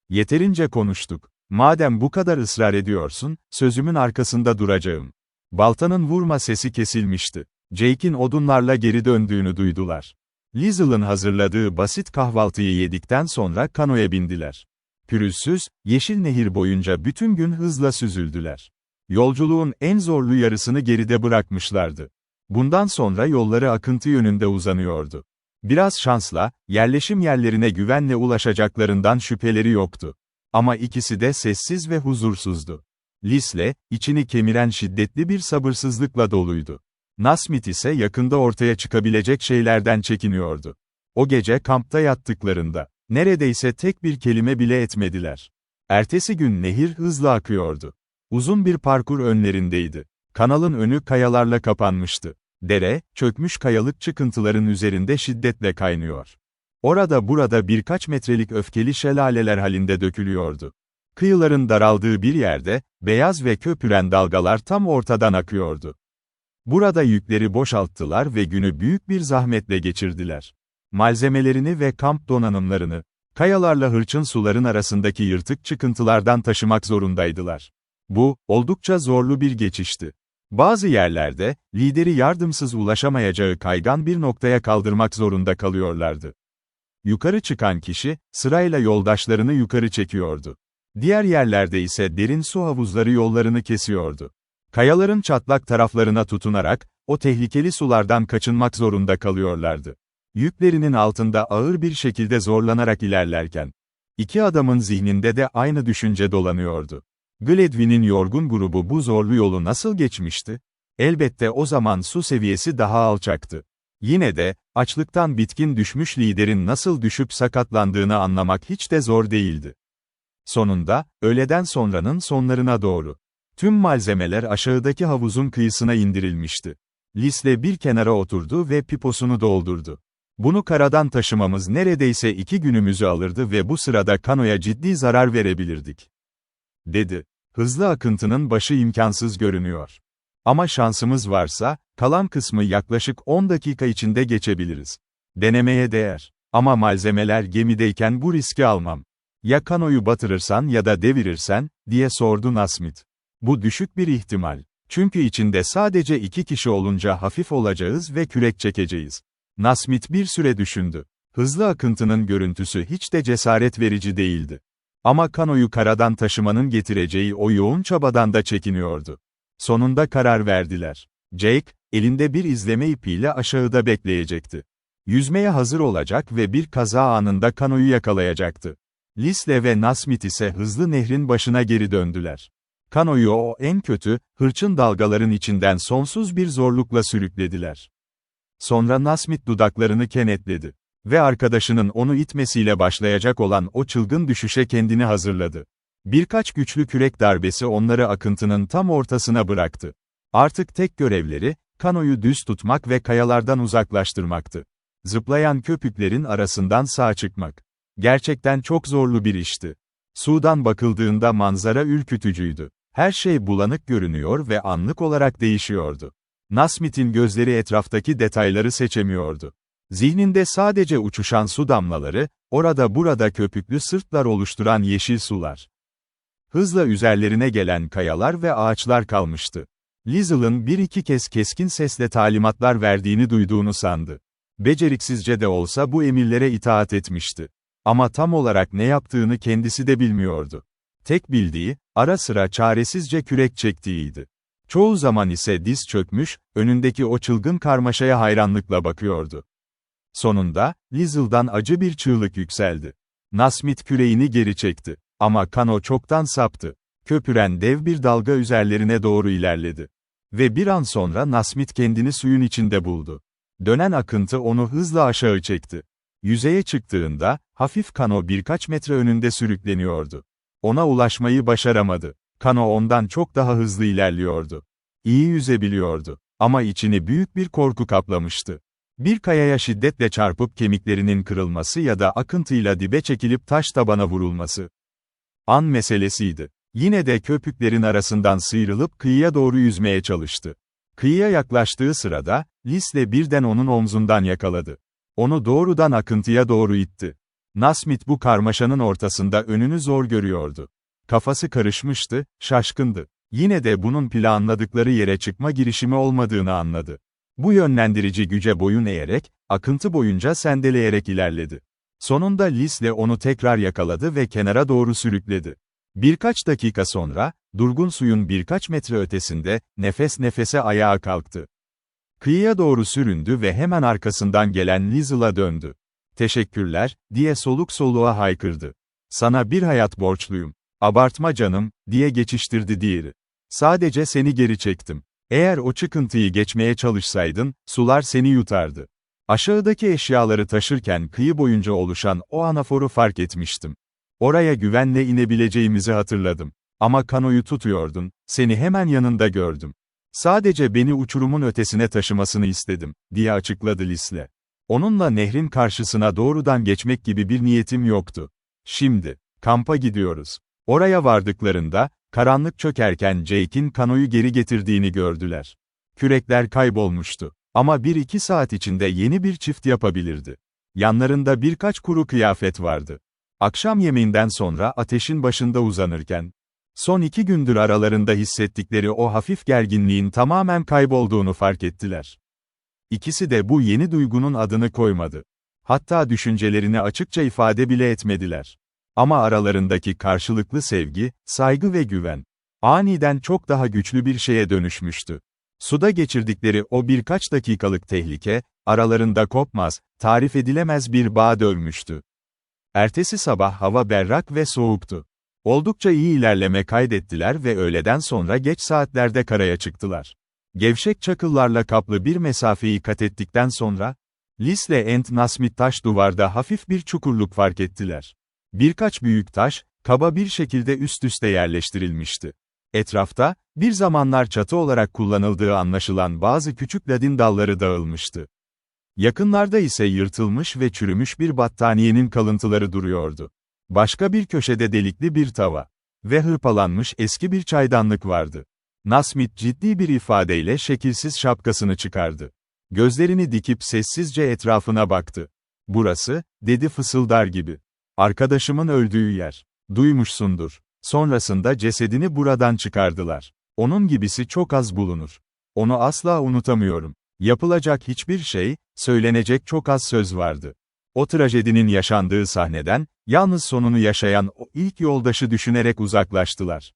Yeterince konuştuk. Madem bu kadar ısrar ediyorsun, sözümün arkasında duracağım. Baltanın vurma sesi kesilmişti. Jake'in odunlarla geri döndüğünü duydular. Lizel'ın hazırladığı basit kahvaltıyı yedikten sonra kanoya bindiler. Pürüzsüz, yeşil nehir boyunca bütün gün hızla süzüldüler. Yolculuğun en zorlu yarısını geride bırakmışlardı. Bundan sonra yolları akıntı yönünde uzanıyordu. Biraz şansla, yerleşim yerlerine güvenle ulaşacaklarından şüpheleri yoktu. Ama ikisi de sessiz ve huzursuzdu. Lisle, içini kemiren şiddetli bir sabırsızlıkla doluydu. Nasmith ise yakında ortaya çıkabilecek şeylerden çekiniyordu. O gece kampta yattıklarında, neredeyse tek bir kelime bile etmediler. Ertesi gün nehir hızla akıyordu. Uzun bir parkur önlerindeydi. Kanalın önü kayalarla kapanmıştı. Dere, çökmüş kayalık çıkıntıların üzerinde şiddetle kaynıyor. Orada burada birkaç metrelik öfkeli şelaleler halinde dökülüyordu. Kıyıların daraldığı bir yerde, beyaz ve köpüren dalgalar tam ortadan akıyordu. Burada yükleri boşalttılar ve günü büyük bir zahmetle geçirdiler. Malzemelerini ve kamp donanımlarını, kayalarla hırçın suların arasındaki yırtık çıkıntılardan taşımak zorundaydılar. Bu, oldukça zorlu bir geçişti. Bazı yerlerde, lideri yardımsız ulaşamayacağı kaygan bir noktaya kaldırmak zorunda kalıyorlardı. Yukarı çıkan kişi, sırayla yoldaşlarını yukarı çekiyordu. Diğer yerlerde ise derin su havuzları yollarını kesiyordu. Kayaların çatlak taraflarına tutunarak, o tehlikeli sulardan kaçınmak zorunda kalıyorlardı. Yüklerinin altında ağır bir şekilde zorlanarak ilerlerken, iki adamın zihninde de aynı düşünce dolanıyordu. Gledwin'in yorgun grubu bu zorlu yolu nasıl geçmişti? Elbette o zaman su seviyesi daha alçaktı. Yine de, açlıktan bitkin düşmüş liderin nasıl düşüp sakatlandığını anlamak hiç de zor değildi. Sonunda, öğleden sonranın sonlarına doğru, tüm malzemeler aşağıdaki havuzun kıyısına indirilmişti. Lisle bir kenara oturdu ve piposunu doldurdu. Bunu karadan taşımamız neredeyse 2 günümüzü alırdı ve bu sırada kanoya ciddi zarar verebilirdik, dedi. Hızlı akıntının başı imkansız görünüyor. Ama şansımız varsa, kalan kısmı yaklaşık 10 dakika içinde geçebiliriz. Denemeye değer. Ama malzemeler gemideyken bu riski almam. Ya kanoyu batırırsan ya da devirirsen, diye sordu Nasmith. Bu düşük bir ihtimal. Çünkü içinde sadece 2 kişi olunca hafif olacağız ve kürek çekeceğiz. Nasmith bir süre düşündü. Hızlı akıntının görüntüsü hiç de cesaret verici değildi. Ama kanoyu karadan taşımanın getireceği o yoğun çabadan da çekiniyordu. Sonunda karar verdiler. Jake, elinde bir izleme ipiyle aşağıda bekleyecekti. Yüzmeye hazır olacak ve bir kaza anında kanoyu yakalayacaktı. Lisle ve Nasmith ise hızlı nehrin başına geri döndüler. Kanoyu o en kötü, hırçın dalgaların içinden sonsuz bir zorlukla sürüklediler. Sonra Nasmith dudaklarını kenetledi. Ve arkadaşının onu itmesiyle başlayacak olan o çılgın düşüşe kendini hazırladı. Birkaç güçlü kürek darbesi onları akıntının tam ortasına bıraktı. Artık tek görevleri, kanoyu düz tutmak ve kayalardan uzaklaştırmaktı. Zıplayan köpüklerin arasından sağ çıkmak. Gerçekten çok zorlu bir işti. Sudan bakıldığında manzara ürkütücüydü. Her şey bulanık görünüyor ve anlık olarak değişiyordu. Nasmith'in gözleri etraftaki detayları seçemiyordu. Zihninde sadece uçuşan su damlaları, orada burada köpüklü sırtlar oluşturan yeşil sular. Hızla üzerlerine gelen kayalar ve ağaçlar kalmıştı. Liesl'ın bir iki kez keskin sesle talimatlar verdiğini duyduğunu sandı. Beceriksizce de olsa bu emirlere itaat etmişti. Ama tam olarak ne yaptığını kendisi de bilmiyordu. Tek bildiği, ara sıra çaresizce kürek çektiğiydi. Çoğu zaman ise diz çökmüş, önündeki o çılgın karmaşaya hayranlıkla bakıyordu. Sonunda, Liesl'dan acı bir çığlık yükseldi. Nasmith küreğini geri çekti. Ama kano çoktan saptı. Köpüren dev bir dalga üzerlerine doğru ilerledi. Ve bir an sonra Nasmith kendini suyun içinde buldu. Dönen akıntı onu hızla aşağı çekti. Yüzeye çıktığında, hafif kano birkaç metre önünde sürükleniyordu. Ona ulaşmayı başaramadı. Kano ondan çok daha hızlı ilerliyordu. İyi yüzebiliyordu. Ama içini büyük bir korku kaplamıştı. Bir kayaya şiddetle çarpıp kemiklerinin kırılması ya da akıntıyla dibe çekilip taş tabana vurulması. An meselesiydi. Yine de köpüklerin arasından sıyrılıp kıyıya doğru yüzmeye çalıştı. Kıyıya yaklaştığı sırada, Lisle birden onun omzundan yakaladı. Onu doğrudan akıntıya doğru itti. Nasmith bu karmaşanın ortasında önünü zor görüyordu. Kafası karışmıştı, şaşkındı. Yine de bunun planladıkları yere çıkma girişimi olmadığını anladı. Bu yönlendirici güce boyun eğerek, akıntı boyunca sendeleyerek ilerledi. Sonunda Lisle onu tekrar yakaladı ve kenara doğru sürükledi. Birkaç dakika sonra, durgun suyun birkaç metre ötesinde, nefes nefese ayağa kalktı. Kıyıya doğru süründü ve hemen arkasından gelen Liesl'a döndü. "Teşekkürler," diye soluk soluğa haykırdı. "Sana bir hayat borçluyum." "Abartma canım," diye geçiştirdi diğeri. "Sadece seni geri çektim. Eğer o çıkıntıyı geçmeye çalışsaydın, sular seni yutardı." Aşağıdaki eşyaları taşırken kıyı boyunca oluşan o anaforu fark etmiştim. Oraya güvenle inebileceğimizi hatırladım. Ama kanoyu tutuyordun, seni hemen yanında gördüm. "Sadece beni uçurumun ötesine taşımasını istedim," diye açıkladı Lisle. "Onunla nehrin karşısına doğrudan geçmek gibi bir niyetim yoktu. Şimdi, kampa gidiyoruz." Oraya vardıklarında, karanlık çökerken Jake'in kanoyu geri getirdiğini gördüler. Kürekler kaybolmuştu. Ama 1-2 saat içinde yeni bir çift yapabilirdi. Yanlarında birkaç kuru kıyafet vardı. Akşam yemeğinden sonra ateşin başında uzanırken, son 2 gündür aralarında hissettikleri o hafif gerginliğin tamamen kaybolduğunu fark ettiler. İkisi de bu yeni duygunun adını koymadı. Hatta düşüncelerini açıkça ifade bile etmediler. Ama aralarındaki karşılıklı sevgi, saygı ve güven, aniden çok daha güçlü bir şeye dönüşmüştü. Suda geçirdikleri o birkaç dakikalık tehlike, aralarında kopmaz, tarif edilemez bir bağ dövmüştü. Ertesi sabah hava berrak ve soğuktu. Oldukça iyi ilerleme kaydettiler ve öğleden sonra geç saatlerde karaya çıktılar. Gevşek çakıllarla kaplı bir mesafeyi kat ettikten sonra, Lisle and Nasmith taş duvarda hafif bir çukurluk fark ettiler. Birkaç büyük taş, kaba bir şekilde üst üste yerleştirilmişti. Etrafta, bir zamanlar çatı olarak kullanıldığı anlaşılan bazı küçük ladin dalları dağılmıştı. Yakınlarda ise yırtılmış ve çürümüş bir battaniyenin kalıntıları duruyordu. Başka bir köşede delikli bir tava ve hırpalanmış eski bir çaydanlık vardı. Nasmith ciddi bir ifadeyle şekilsiz şapkasını çıkardı. Gözlerini dikip sessizce etrafına baktı. "Burası," dedi fısıldar gibi. "Arkadaşımın öldüğü yer. Duymuşsundur. Sonrasında cesedini buradan çıkardılar. Onun gibisi çok az bulunur. Onu asla unutamıyorum. Yapılacak hiçbir şey, söylenecek çok az söz vardı." O trajedinin yaşandığı sahneden, yalnız sonunu yaşayan o ilk yoldaşı düşünerek uzaklaştılar.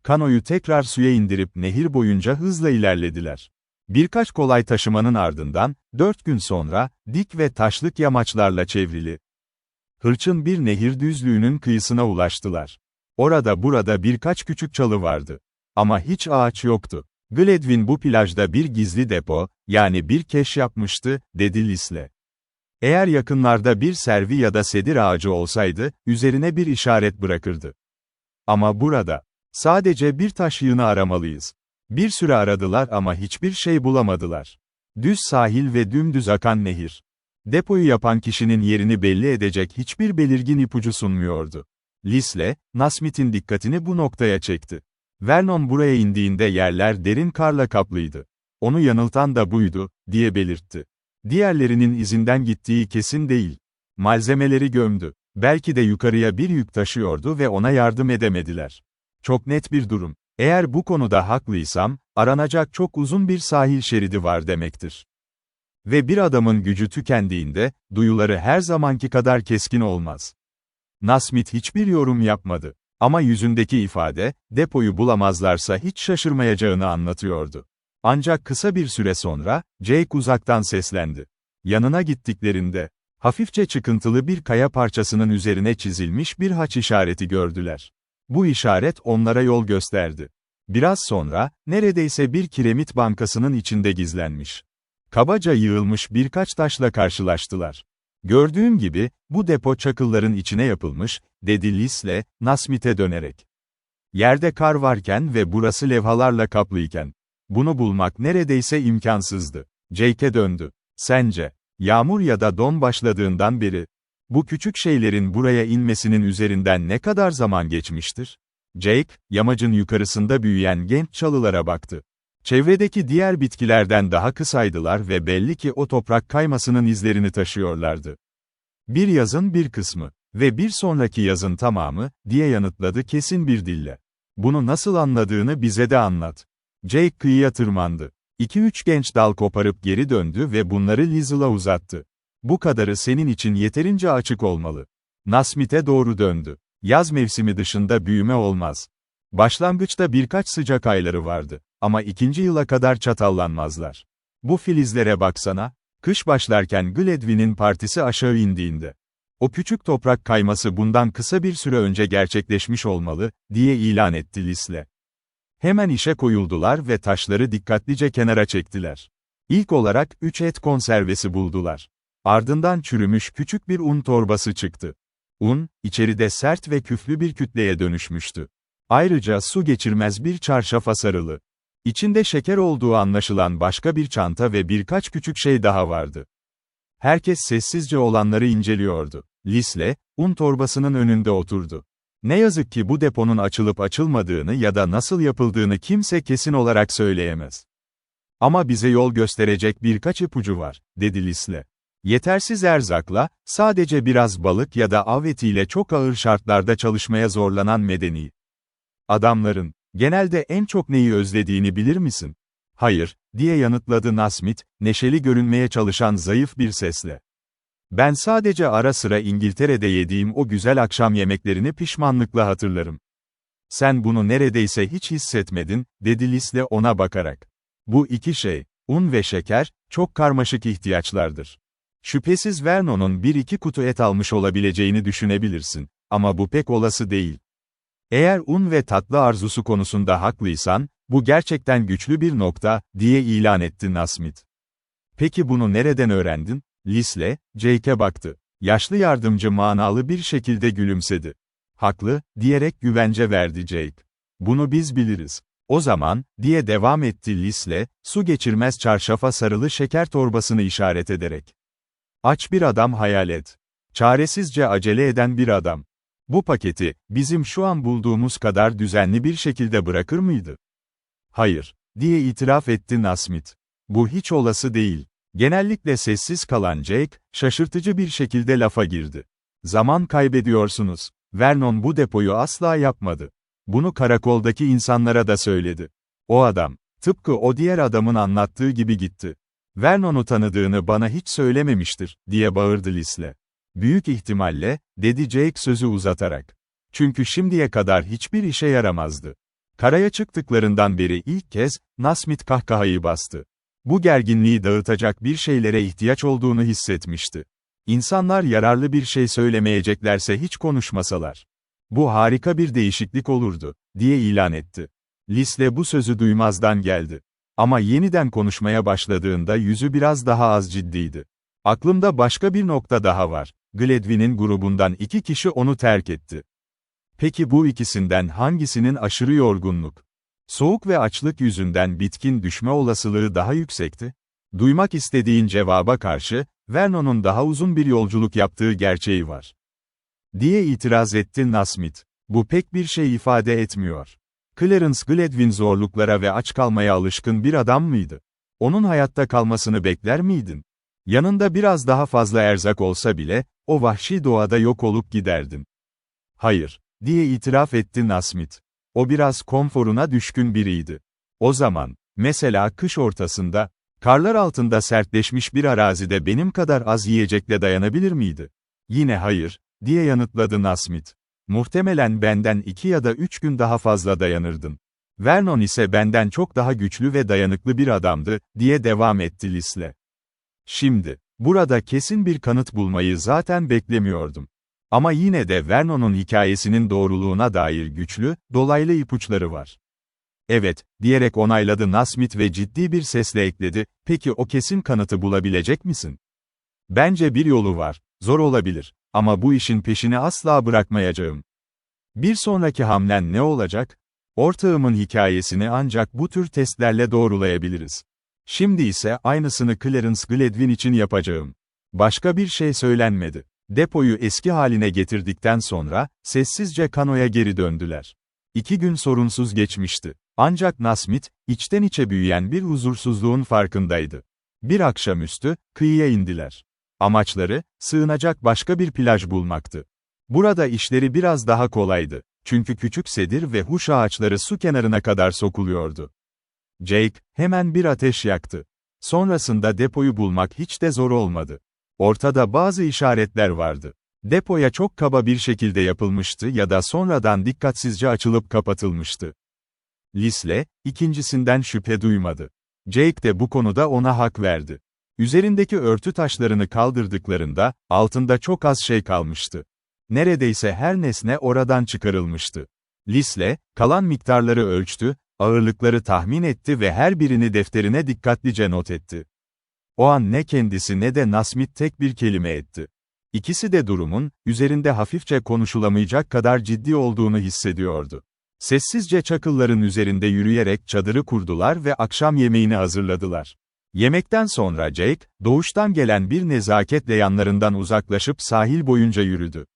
Kanoyu tekrar suya indirip nehir boyunca hızla ilerlediler. Birkaç kolay taşımanın ardından, 4 gün sonra, dik ve taşlık yamaçlarla çevrili hırçın bir nehir düzlüğünün kıyısına ulaştılar. Orada burada birkaç küçük çalı vardı. Ama hiç ağaç yoktu. Gledwin bu plajda bir gizli depo, yani bir keş yapmıştı, dedi Lisle. Eğer yakınlarda bir servi ya da sedir ağacı olsaydı, üzerine bir işaret bırakırdı. Ama burada, sadece bir taş yığını aramalıyız. Bir süre aradılar ama hiçbir şey bulamadılar. Düz sahil ve dümdüz akan nehir. Depoyu yapan kişinin yerini belli edecek hiçbir belirgin ipucu sunmuyordu. Lisle, Nasmith'in dikkatini bu noktaya çekti. Vernon buraya indiğinde yerler derin karla kaplıydı. Onu yanıltan da buydu, diye belirtti. Diğerlerinin izinden gittiği kesin değil. Malzemeleri gömdü. Belki de yukarıya bir yük taşıyordu ve ona yardım edemediler. Çok net bir durum. Eğer bu konuda haklıysam, aranacak çok uzun bir sahil şeridi var demektir. Ve bir adamın gücü tükendiğinde, duyuları her zamanki kadar keskin olmaz. Nasmith hiçbir yorum yapmadı. Ama yüzündeki ifade, depoyu bulamazlarsa hiç şaşırmayacağını anlatıyordu. Ancak kısa bir süre sonra, Jake uzaktan seslendi. Yanına gittiklerinde, hafifçe çıkıntılı bir kaya parçasının üzerine çizilmiş bir haç işareti gördüler. Bu işaret onlara yol gösterdi. Biraz sonra, neredeyse bir kiremit bankasının içinde gizlenmiş. Kabaca yığılmış birkaç taşla karşılaştılar. "Gördüğüm gibi, bu depo çakılların içine yapılmış," dedi Lisle, Nasmith'e dönerek. "Yerde kar varken ve burası levhalarla kaplıyken. Bunu bulmak neredeyse imkansızdı." Jake'e döndü. "Sence, yağmur ya da don başladığından beri, bu küçük şeylerin buraya inmesinin üzerinden ne kadar zaman geçmiştir?" Jake, yamacın yukarısında büyüyen genç çalılara baktı. Çevredeki diğer bitkilerden daha kısaydılar ve belli ki o toprak kaymasının izlerini taşıyorlardı. "Bir yazın bir kısmı ve bir sonraki yazın tamamı," diye yanıtladı kesin bir dille. "Bunu nasıl anladığını bize de anlat." Jake kıyıya tırmandı. 2-3 genç dal koparıp geri döndü ve bunları Lizel'a uzattı. "Bu kadarı senin için yeterince açık olmalı." Nasmith'e doğru döndü. "Yaz mevsimi dışında büyüme olmaz. Başlangıçta birkaç sıcak ayları vardı. Ama 2. yıla kadar çatallanmazlar. Bu filizlere baksana." Kış başlarken Gledwin'in partisi aşağı indiğinde, "O küçük toprak kayması bundan kısa bir süre önce gerçekleşmiş olmalı," diye ilan etti Lisle. Hemen işe koyuldular ve taşları dikkatlice kenara çektiler. İlk olarak 3 et konservesi buldular. Ardından çürümüş küçük bir un torbası çıktı. Un, içeride sert ve küflü bir kütleye dönüşmüştü. Ayrıca su geçirmez bir çarşafa sarılı. İçinde şeker olduğu anlaşılan başka bir çanta ve birkaç küçük şey daha vardı. Herkes sessizce olanları inceliyordu. Lisle, un torbasının önünde oturdu. Ne yazık ki bu deponun açılıp açılmadığını ya da nasıl yapıldığını kimse kesin olarak söyleyemez. Ama bize yol gösterecek birkaç ipucu var, dedi Lisle. Yetersiz erzakla, sadece biraz balık ya da av etiyle çok ağır şartlarda çalışmaya zorlanan medeni adamların, genelde en çok neyi özlediğini bilir misin? Hayır, diye yanıtladı Nasmith, neşeli görünmeye çalışan zayıf bir sesle. Ben sadece ara sıra İngiltere'de yediğim o güzel akşam yemeklerini pişmanlıkla hatırlarım. Sen bunu neredeyse hiç hissetmedin, dedi Lisle ona bakarak. Bu iki şey, un ve şeker, çok karmaşık ihtiyaçlardır. Şüphesiz Vernon'un bir iki kutu et almış olabileceğini düşünebilirsin, ama bu pek olası değil. Eğer un ve tatlı arzusu konusunda haklıysan, bu gerçekten güçlü bir nokta, diye ilan etti Nasmith. Peki bunu nereden öğrendin? Lisle, Jake'e baktı. Yaşlı yardımcı manalı bir şekilde gülümsedi. Haklı, diyerek güvence verdi Jake. Bunu biz biliriz. O zaman, diye devam etti Lisle, su geçirmez çarşafa sarılı şeker torbasını işaret ederek. Aç bir adam hayal et. Çaresizce acele eden bir adam. Bu paketi, bizim şu an bulduğumuz kadar düzenli bir şekilde bırakır mıydı? Hayır, diye itiraf etti Nasmith. Bu hiç olası değil. Genellikle sessiz kalan Jake, şaşırtıcı bir şekilde lafa girdi. Zaman kaybediyorsunuz. Vernon bu depoyu asla yapmadı. Bunu karakoldaki insanlara da söyledi. O adam, tıpkı o diğer adamın anlattığı gibi gitti. Vernon'u tanıdığını bana hiç söylememiştir, diye bağırdı Lisle. Büyük ihtimalle, dedi Jake sözü uzatarak. Çünkü şimdiye kadar hiçbir işe yaramazdı. Karaya çıktıklarından beri ilk kez, Nasmith kahkahayı bastı. Bu gerginliği dağıtacak bir şeylere ihtiyaç olduğunu hissetmişti. İnsanlar yararlı bir şey söylemeyeceklerse hiç konuşmasalar. Bu harika bir değişiklik olurdu, diye ilan etti. Lisle bu sözü duymazdan geldi. Ama yeniden konuşmaya başladığında yüzü biraz daha az ciddiydi. Aklımda başka bir nokta daha var. Gladwin'in grubundan 2 kişi onu terk etti. Peki bu ikisinden hangisinin aşırı yorgunluk, soğuk ve açlık yüzünden bitkin düşme olasılığı daha yüksekti? Duymak istediğin cevaba karşı, Vernon'un daha uzun bir yolculuk yaptığı gerçeği var. Diye itiraz etti Nasmith. Bu pek bir şey ifade etmiyor. Clarence Gladwin zorluklara ve aç kalmaya alışkın bir adam mıydı? Onun hayatta kalmasını bekler miydin? Yanında biraz daha fazla erzak olsa bile, o vahşi doğada yok olup giderdin. Hayır, diye itiraf etti Nasmith. O biraz konforuna düşkün biriydi. O zaman, mesela kış ortasında, karlar altında sertleşmiş bir arazide benim kadar az yiyecekle dayanabilir miydi? Yine hayır, diye yanıtladı Nasmith. Muhtemelen benden 2 ya da 3 gün daha fazla dayanırdın. Vernon ise benden çok daha güçlü ve dayanıklı bir adamdı, diye devam etti Lisle. Şimdi, burada kesin bir kanıt bulmayı zaten beklemiyordum. Ama yine de Vernon'un hikayesinin doğruluğuna dair güçlü, dolaylı ipuçları var. Evet, diyerek onayladı Nasmith ve ciddi bir sesle ekledi, peki o kesin kanıtı bulabilecek misin? Bence bir yolu var, zor olabilir, ama bu işin peşini asla bırakmayacağım. Bir sonraki hamlen ne olacak? Ortağımın hikayesini ancak bu tür testlerle doğrulayabiliriz. Şimdi ise aynısını Clarence Gladwin için yapacağım. Başka bir şey söylenmedi. Depoyu eski haline getirdikten sonra, sessizce kanoya geri döndüler. 2 gün sorunsuz geçmişti. Ancak Nasmith, içten içe büyüyen bir huzursuzluğun farkındaydı. Bir akşamüstü, kıyıya indiler. Amaçları, sığınacak başka bir plaj bulmaktı. Burada işleri biraz daha kolaydı. Çünkü küçük sedir ve huş ağaçları su kenarına kadar sokuluyordu. Jake, hemen bir ateş yaktı. Sonrasında depoyu bulmak hiç de zor olmadı. Ortada bazı işaretler vardı. Depoya çok kaba bir şekilde yapılmıştı ya da sonradan dikkatsizce açılıp kapatılmıştı. Lisle, ikincisinden şüphe duymadı. Jake de bu konuda ona hak verdi. Üzerindeki örtü taşlarını kaldırdıklarında, altında çok az şey kalmıştı. Neredeyse her nesne oradan çıkarılmıştı. Lisle, kalan miktarları ölçtü, ağırlıkları tahmin etti ve her birini defterine dikkatlice not etti. O an ne kendisi ne de Nasmith tek bir kelime etti. İkisi de durumun, üzerinde hafifçe konuşulamayacak kadar ciddi olduğunu hissediyordu. Sessizce çakılların üzerinde yürüyerek çadırı kurdular ve akşam yemeğini hazırladılar. Yemekten sonra Jake, doğuştan gelen bir nezaketle yanlarından uzaklaşıp sahil boyunca yürüdü.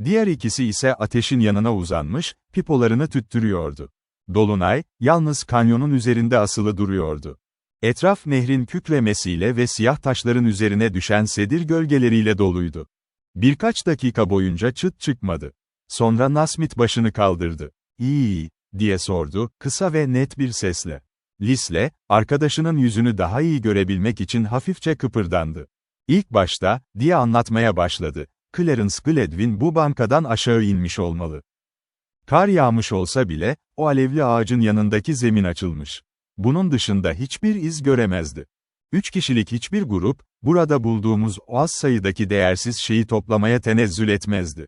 Diğer ikisi ise ateşin yanına uzanmış, pipolarını tüttürüyordu. Dolunay, yalnız kanyonun üzerinde asılı duruyordu. Etraf nehrin kükremesiyle ve siyah taşların üzerine düşen sedir gölgeleriyle doluydu. Birkaç dakika boyunca çıt çıkmadı. Sonra Nasmith başını kaldırdı. "İyi," diye sordu, kısa ve net bir sesle. Lisle, arkadaşının yüzünü daha iyi görebilmek için hafifçe kıpırdandı. "İlk başta," diye anlatmaya başladı, "Clarence Gladwin bu bankadan aşağı inmiş olmalı. Kar yağmış olsa bile, o alevli ağacın yanındaki zemin açılmış. Bunun dışında hiçbir iz göremezdi. 3 kişilik hiçbir grup, burada bulduğumuz o az sayıdaki değersiz şeyi toplamaya tenezzül etmezdi.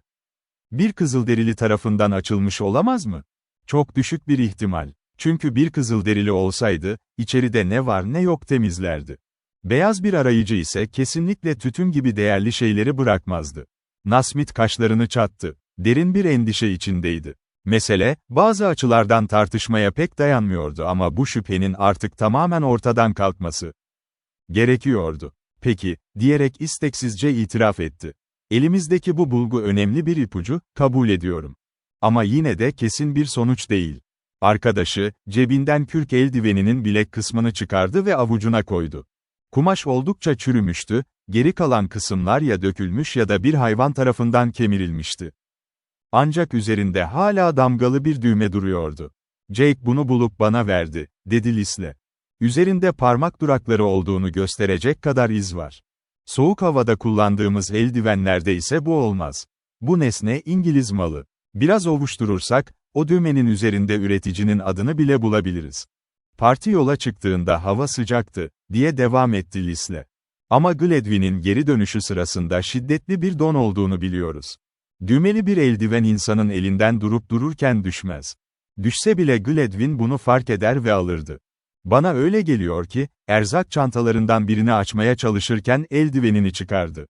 Bir Kızılderili tarafından açılmış olamaz mı? Çok düşük bir ihtimal. Çünkü bir Kızılderili olsaydı, içeride ne var ne yok temizlerdi. Beyaz bir arayıcı ise kesinlikle tütün gibi değerli şeyleri bırakmazdı." Nasmith kaşlarını çattı. Derin bir endişe içindeydi. Mesele, bazı açılardan tartışmaya pek dayanmıyordu ama bu şüphenin artık tamamen ortadan kalkması gerekiyordu. "Peki," diyerek isteksizce itiraf etti. "Elimizdeki bu bulgu önemli bir ipucu, kabul ediyorum. Ama yine de kesin bir sonuç değil." Arkadaşı, cebinden kürk eldiveninin bilek kısmını çıkardı ve avucuna koydu. Kumaş oldukça çürümüştü, geri kalan kısımlar ya dökülmüş ya da bir hayvan tarafından kemirilmişti. Ancak üzerinde hala damgalı bir düğme duruyordu. "Jake bunu bulup bana verdi," dedi Lisle. "Üzerinde parmak durakları olduğunu gösterecek kadar iz var. Soğuk havada kullandığımız eldivenlerde ise bu olmaz. Bu nesne İngiliz malı. Biraz ovuşturursak, o düğmenin üzerinde üreticinin adını bile bulabiliriz." "Parti yola çıktığında hava sıcaktı," diye devam etti Lisle. "Ama Gladwin'in geri dönüşü sırasında şiddetli bir don olduğunu biliyoruz. Düğmeli bir eldiven insanın elinden durup dururken düşmez. Düşse bile Gladwin bunu fark eder ve alırdı. Bana öyle geliyor ki, erzak çantalarından birini açmaya çalışırken eldivenini çıkardı.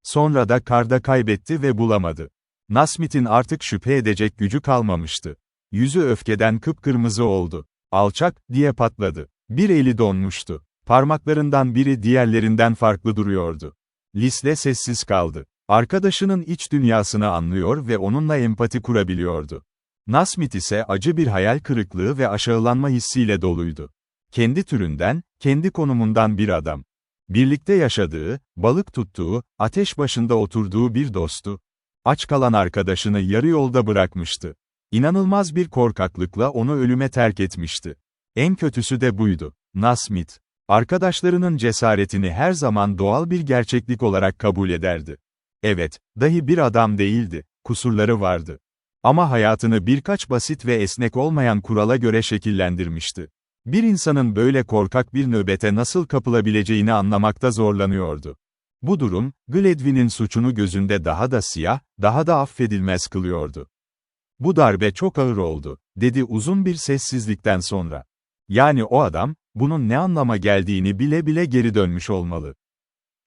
Sonra da karda kaybetti ve bulamadı." Nasmith'in artık şüphe edecek gücü kalmamıştı. Yüzü öfkeden kıpkırmızı oldu. "Alçak," diye patladı. Bir eli donmuştu. Parmaklarından biri diğerlerinden farklı duruyordu. Lisle sessiz kaldı. Arkadaşının iç dünyasını anlıyor ve onunla empati kurabiliyordu. Nasmith ise acı bir hayal kırıklığı ve aşağılanma hissiyle doluydu. Kendi türünden, kendi konumundan bir adam. Birlikte yaşadığı, balık tuttuğu, ateş başında oturduğu bir dostu. Aç kalan arkadaşını yarı yolda bırakmıştı. İnanılmaz bir korkaklıkla onu ölüme terk etmişti. En kötüsü de buydu. Nasmith, arkadaşlarının cesaretini her zaman doğal bir gerçeklik olarak kabul ederdi. Evet, dahi bir adam değildi, kusurları vardı. Ama hayatını birkaç basit ve esnek olmayan kurala göre şekillendirmişti. Bir insanın böyle korkak bir nöbete nasıl kapılabileceğini anlamakta zorlanıyordu. Bu durum, Gladwin'in suçunu gözünde daha da siyah, daha da affedilmez kılıyordu. "Bu darbe çok ağır oldu," dedi uzun bir sessizlikten sonra. "Yani o adam, bunun ne anlama geldiğini bile bile geri dönmüş olmalı.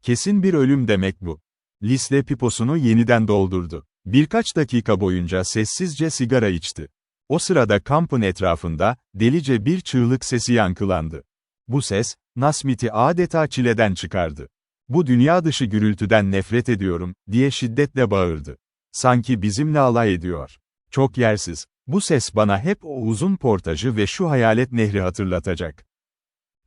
Kesin bir ölüm demek bu." Lisle piposunu yeniden doldurdu. Birkaç dakika boyunca sessizce sigara içti. O sırada kampın etrafında, delice bir çığlık sesi yankılandı. Bu ses, Nasmith'i adeta çileden çıkardı. "Bu dünya dışı gürültüden nefret ediyorum," diye şiddetle bağırdı. "Sanki bizimle alay ediyor. Çok yersiz. Bu ses bana hep o uzun portajı ve şu hayalet nehri hatırlatacak.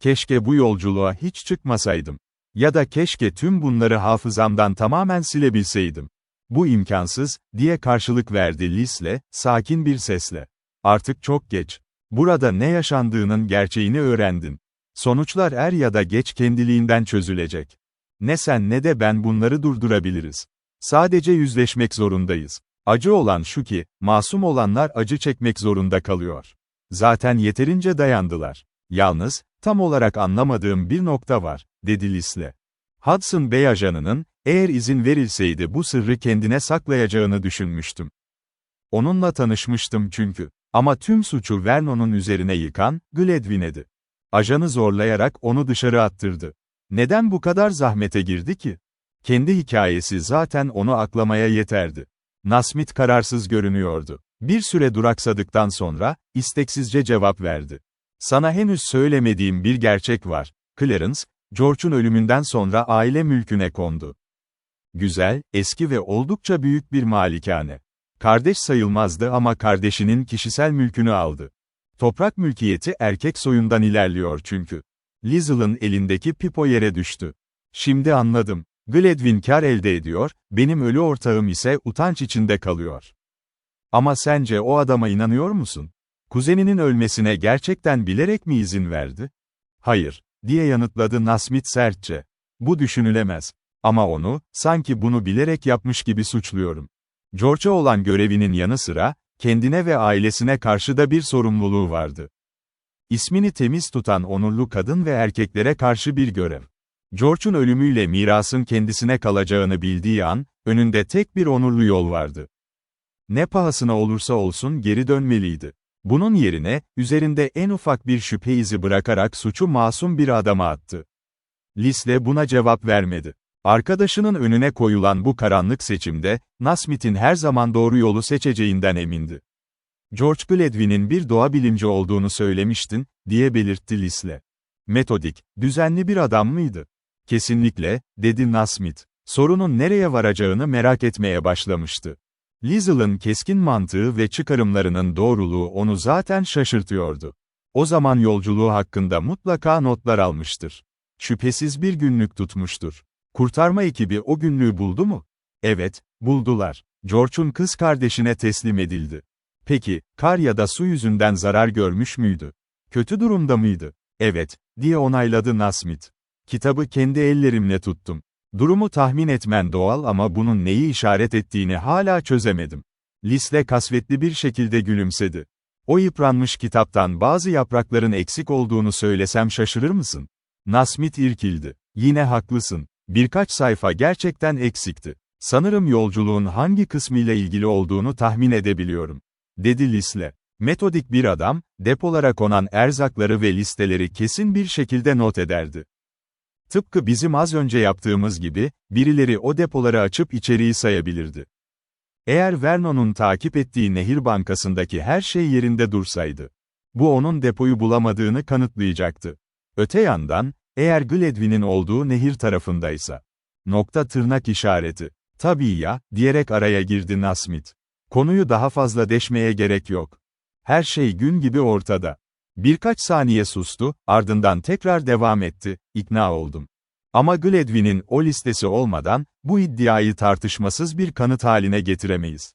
Keşke bu yolculuğa hiç çıkmasaydım. Ya da keşke tüm bunları hafızamdan tamamen silebilseydim. Bu imkansız," diye karşılık verdi Lisle, sakin bir sesle. "Artık çok geç. Burada ne yaşandığının gerçeğini öğrendin. Sonuçlar er ya da geç kendiliğinden çözülecek. Ne sen ne de ben bunları durdurabiliriz. Sadece yüzleşmek zorundayız. Acı olan şu ki, masum olanlar acı çekmek zorunda kalıyor. Zaten yeterince dayandılar. Yalnız, tam olarak anlamadığım bir nokta var," dedi Lisle. "Hudson Bay ajanının, eğer izin verilseydi bu sırrı kendine saklayacağını düşünmüştüm. Onunla tanışmıştım çünkü. Ama tüm suçu Vernon'un üzerine yıkan, Gladwin'edi. Ajanı zorlayarak onu dışarı attırdı. Neden bu kadar zahmete girdi ki? Kendi hikayesi zaten onu aklamaya yeterdi." Nasmith kararsız görünüyordu. Bir süre duraksadıktan sonra, isteksizce cevap verdi. "Sana henüz söylemediğim bir gerçek var. Clarence, George'un ölümünden sonra aile mülküne kondu. Güzel, eski ve oldukça büyük bir malikane. Kardeş sayılmazdı ama kardeşinin kişisel mülkünü aldı. Toprak mülkiyeti erkek soyundan ilerliyor çünkü. Liesl'ın elindeki pipo yere düştü. Şimdi anladım. Gledwin kar elde ediyor, benim ölü ortağım ise utanç içinde kalıyor. Ama sence o adama inanıyor musun? Kuzeninin ölmesine gerçekten bilerek mi izin verdi? Hayır, diye yanıtladı Nasmith sertçe. Bu düşünülemez. Ama onu, sanki bunu bilerek yapmış gibi suçluyorum. George'a olan görevinin yanı sıra, kendine ve ailesine karşı da bir sorumluluğu vardı. İsmini temiz tutan onurlu kadın ve erkeklere karşı bir görev. George'un ölümüyle mirasın kendisine kalacağını bildiği an, önünde tek bir onurlu yol vardı. Ne pahasına olursa olsun geri dönmeliydi. Bunun yerine, üzerinde en ufak bir şüphe izi bırakarak suçu masum bir adama attı. Lisle buna cevap vermedi. Arkadaşının önüne koyulan bu karanlık seçimde, Nasmith'in her zaman doğru yolu seçeceğinden emindi. George Gledwin'in bir doğa bilimci olduğunu söylemiştin, diye belirtti Lisle. Metodik, düzenli bir adam mıydı? Kesinlikle, dedi Nasmith. Sorunun nereye varacağını merak etmeye başlamıştı. Liesl'ın keskin mantığı ve çıkarımlarının doğruluğu onu zaten şaşırtıyordu. O zaman yolculuğu hakkında mutlaka notlar almıştır. Şüphesiz bir günlük tutmuştur. Kurtarma ekibi o günlüğü buldu mu? Evet, buldular. George'un kız kardeşine teslim edildi. Peki, kar ya da su yüzünden zarar görmüş müydü? Kötü durumda mıydı? Evet, diye onayladı Nasmith. Kitabı kendi ellerimle tuttum. Durumu tahmin etmen doğal ama bunun neyi işaret ettiğini hala çözemedim. Lisle kasvetli bir şekilde gülümsedi. O yıpranmış kitaptan bazı yaprakların eksik olduğunu söylesem şaşırır mısın? Nasmith irkildi. Yine haklısın. Birkaç sayfa gerçekten eksikti. Sanırım yolculuğun hangi kısmıyla ilgili olduğunu tahmin edebiliyorum, dedi Lisle. Metodik bir adam, depolara konan erzakları ve listeleri kesin bir şekilde not ederdi. Tıpkı bizim az önce yaptığımız gibi, birileri o depoları açıp içeriği sayabilirdi. Eğer Vernon'un takip ettiği nehir bankasındaki her şey yerinde dursaydı, bu onun depoyu bulamadığını kanıtlayacaktı. Öte yandan, eğer Gledwin'in olduğu nehir tarafındaysa, tırnak işareti, tabii ya, diyerek araya girdi Nasmith. Konuyu daha fazla deşmeye gerek yok. Her şey gün gibi ortada. Birkaç saniye sustu, ardından tekrar devam etti, ikna oldum. Ama Gledwin'in o listesi olmadan, bu iddiayı tartışmasız bir kanıt haline getiremeyiz.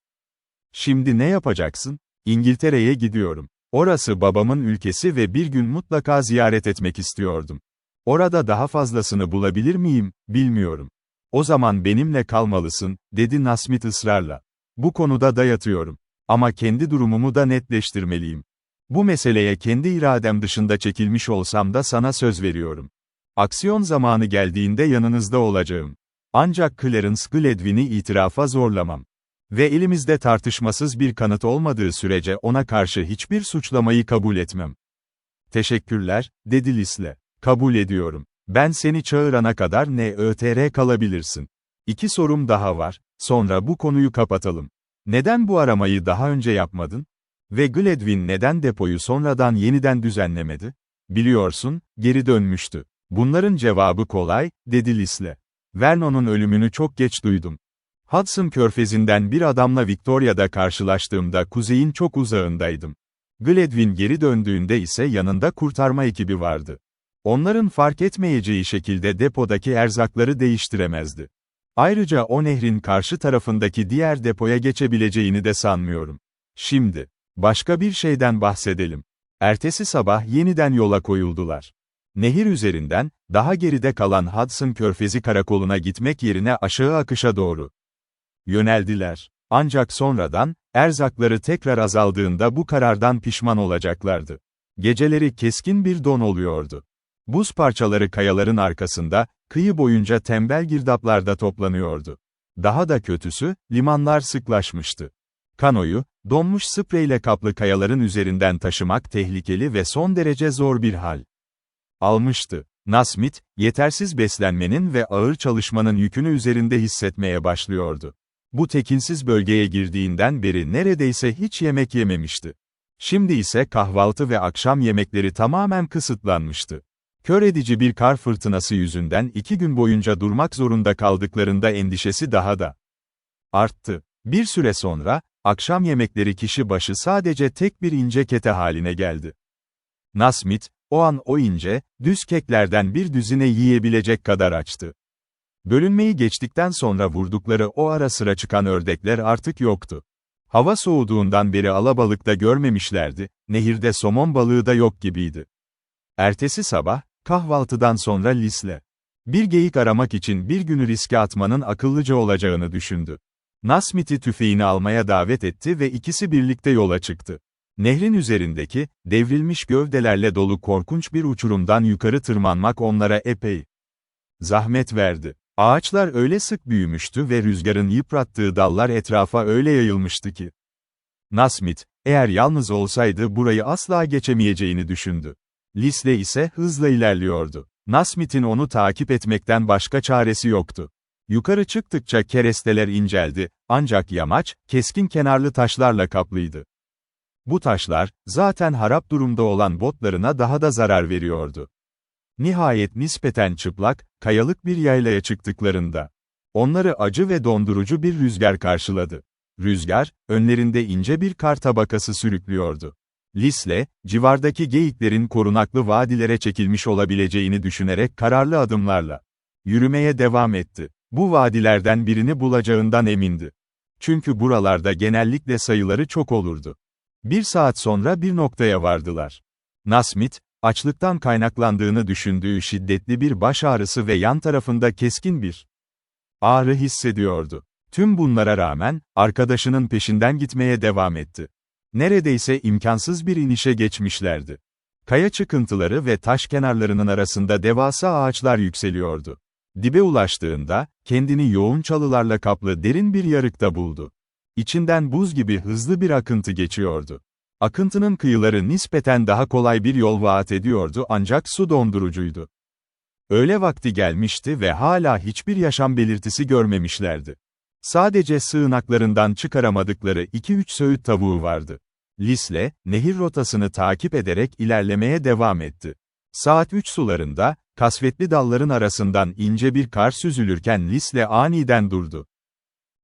Şimdi ne yapacaksın? İngiltere'ye gidiyorum. Orası babamın ülkesi ve bir gün mutlaka ziyaret etmek istiyordum. Orada daha fazlasını bulabilir miyim, bilmiyorum. O zaman benimle kalmalısın, dedi Nasmith ısrarla. Bu konuda da yatıyorum. Ama kendi durumumu da netleştirmeliyim. Bu meseleye kendi iradem dışında çekilmiş olsam da sana söz veriyorum. Aksiyon zamanı geldiğinde yanınızda olacağım. Ancak Clarence Gledwin'i itirafa zorlamam. Ve elimizde tartışmasız bir kanıt olmadığı sürece ona karşı hiçbir suçlamayı kabul etmem. Teşekkürler, dedi Lisle. Kabul ediyorum. Ben seni çağırana kadar NÖTR kalabilirsin. 2 sorum daha var, sonra bu konuyu kapatalım. Neden bu aramayı daha önce yapmadın? Ve Gledwin neden depoyu sonradan yeniden düzenlemedi? Biliyorsun, geri dönmüştü. Bunların cevabı kolay, dedi Lisle. Vernon'un ölümünü çok geç duydum. Hudson Körfezi'nden bir adamla Victoria'da karşılaştığımda kuzeyin çok uzağındaydım. Gledwin geri döndüğünde ise yanında kurtarma ekibi vardı. Onların fark etmeyeceği şekilde depodaki erzakları değiştiremezdi. Ayrıca o nehrin karşı tarafındaki diğer depoya geçebileceğini de sanmıyorum. Şimdi, başka bir şeyden bahsedelim. Ertesi sabah yeniden yola koyuldular. Nehir üzerinden, daha geride kalan Hudson Körfezi karakoluna gitmek yerine aşağı akışa doğru yöneldiler. Ancak sonradan, erzakları tekrar azaldığında bu karardan pişman olacaklardı. Geceleri keskin bir don oluyordu. Buz parçaları kayaların arkasında, kıyı boyunca tembel girdaplarda toplanıyordu. Daha da kötüsü, limanlar sıklaşmıştı. Kanoyu, donmuş spreyle kaplı kayaların üzerinden taşımak tehlikeli ve son derece zor bir hal almıştı. Nasmith, yetersiz beslenmenin ve ağır çalışmanın yükünü üzerinde hissetmeye başlıyordu. Bu tekinsiz bölgeye girdiğinden beri neredeyse hiç yemek yememişti. Şimdi ise kahvaltı ve akşam yemekleri tamamen kısıtlanmıştı. Kör edici bir kar fırtınası yüzünden 2 gün boyunca durmak zorunda kaldıklarında endişesi daha da arttı. Bir süre sonra, akşam yemekleri kişi başı sadece tek bir ince kete haline geldi. Nasmith, o an o ince, düz keklerden bir düzine yiyebilecek kadar açtı. Bölünmeyi geçtikten sonra vurdukları o ara sıra çıkan ördekler artık yoktu. Hava soğuduğundan beri alabalık da görmemişlerdi, nehirde somon balığı da yok gibiydi. Ertesi sabah, kahvaltıdan sonra Lis'le bir geyik aramak için bir günü riske atmanın akıllıca olacağını düşündü. Nasmith'i tüfeğini almaya davet etti ve ikisi birlikte yola çıktı. Nehrin üzerindeki, devrilmiş gövdelerle dolu korkunç bir uçurumdan yukarı tırmanmak onlara epey zahmet verdi. Ağaçlar öyle sık büyümüştü ve rüzgarın yıprattığı dallar etrafa öyle yayılmıştı ki. Nasmith, eğer yalnız olsaydı burayı asla geçemeyeceğini düşündü. Lisle ise hızla ilerliyordu. Nasmith'in onu takip etmekten başka çaresi yoktu. Yukarı çıktıkça keresteler inceldi, ancak yamaç, keskin kenarlı taşlarla kaplıydı. Bu taşlar, zaten harap durumda olan botlarına daha da zarar veriyordu. Nihayet nispeten çıplak, kayalık bir yaylaya çıktıklarında, onları acı ve dondurucu bir rüzgar karşıladı. Rüzgar, önlerinde ince bir kar tabakası sürüklüyordu. Lisle, civardaki geyiklerin korunaklı vadilere çekilmiş olabileceğini düşünerek kararlı adımlarla yürümeye devam etti. Bu vadilerden birini bulacağından emindi. Çünkü buralarda genellikle sayıları çok olurdu. 1 saat sonra bir noktaya vardılar. Nasmith, açlıktan kaynaklandığını düşündüğü şiddetli bir baş ağrısı ve yan tarafında keskin bir ağrı hissediyordu. Tüm bunlara rağmen, arkadaşının peşinden gitmeye devam etti. Neredeyse imkansız bir inişe geçmişlerdi. Kaya çıkıntıları ve taş kenarlarının arasında devasa ağaçlar yükseliyordu. Dibe ulaştığında, kendini yoğun çalılarla kaplı derin bir yarıkta buldu. İçinden buz gibi hızlı bir akıntı geçiyordu. Akıntının kıyıları nispeten daha kolay bir yol vaat ediyordu ancak su dondurucuydu. Öğle vakti gelmişti ve hala hiçbir yaşam belirtisi görmemişlerdi. Sadece sığınaklarından çıkaramadıkları 2-3 söğüt tavuğu vardı. Lisle, nehir rotasını takip ederek ilerlemeye devam etti. Saat 3 sularında, kasvetli dalların arasından ince bir kar süzülürken Lisle aniden durdu.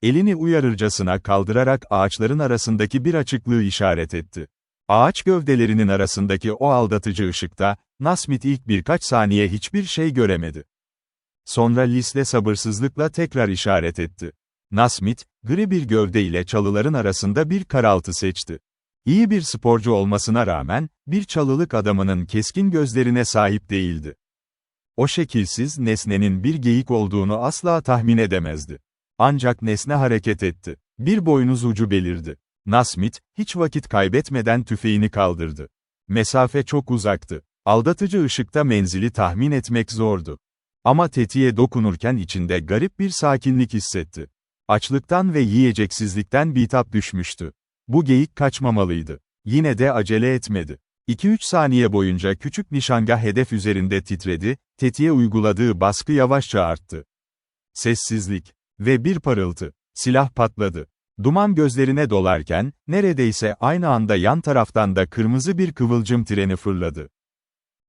Elini uyarırcasına kaldırarak ağaçların arasındaki bir açıklığı işaret etti. Ağaç gövdelerinin arasındaki o aldatıcı ışıkta, Nasmith ilk birkaç saniye hiçbir şey göremedi. Sonra Lisle sabırsızlıkla tekrar işaret etti. Nasmith, gri bir gövde ile çalıların arasında bir karaltı seçti. İyi bir sporcu olmasına rağmen, bir çalılık adamının keskin gözlerine sahip değildi. O şekilsiz nesnenin bir geyik olduğunu asla tahmin edemezdi. Ancak nesne hareket etti. Bir boynuz ucu belirdi. Nasmith, hiç vakit kaybetmeden tüfeğini kaldırdı. Mesafe çok uzaktı. Aldatıcı ışıkta menzili tahmin etmek zordu. Ama tetiğe dokunurken içinde garip bir sakinlik hissetti. Açlıktan ve yiyeceksizlikten bitap düşmüştü. Bu geyik kaçmamalıydı. Yine de acele etmedi. 2-3 saniye boyunca küçük nişangah hedef üzerinde titredi, tetiğe uyguladığı baskı yavaşça arttı. Sessizlik ve bir parıltı. Silah patladı. Duman gözlerine dolarken, neredeyse aynı anda yan taraftan da kırmızı bir kıvılcım treni fırladı.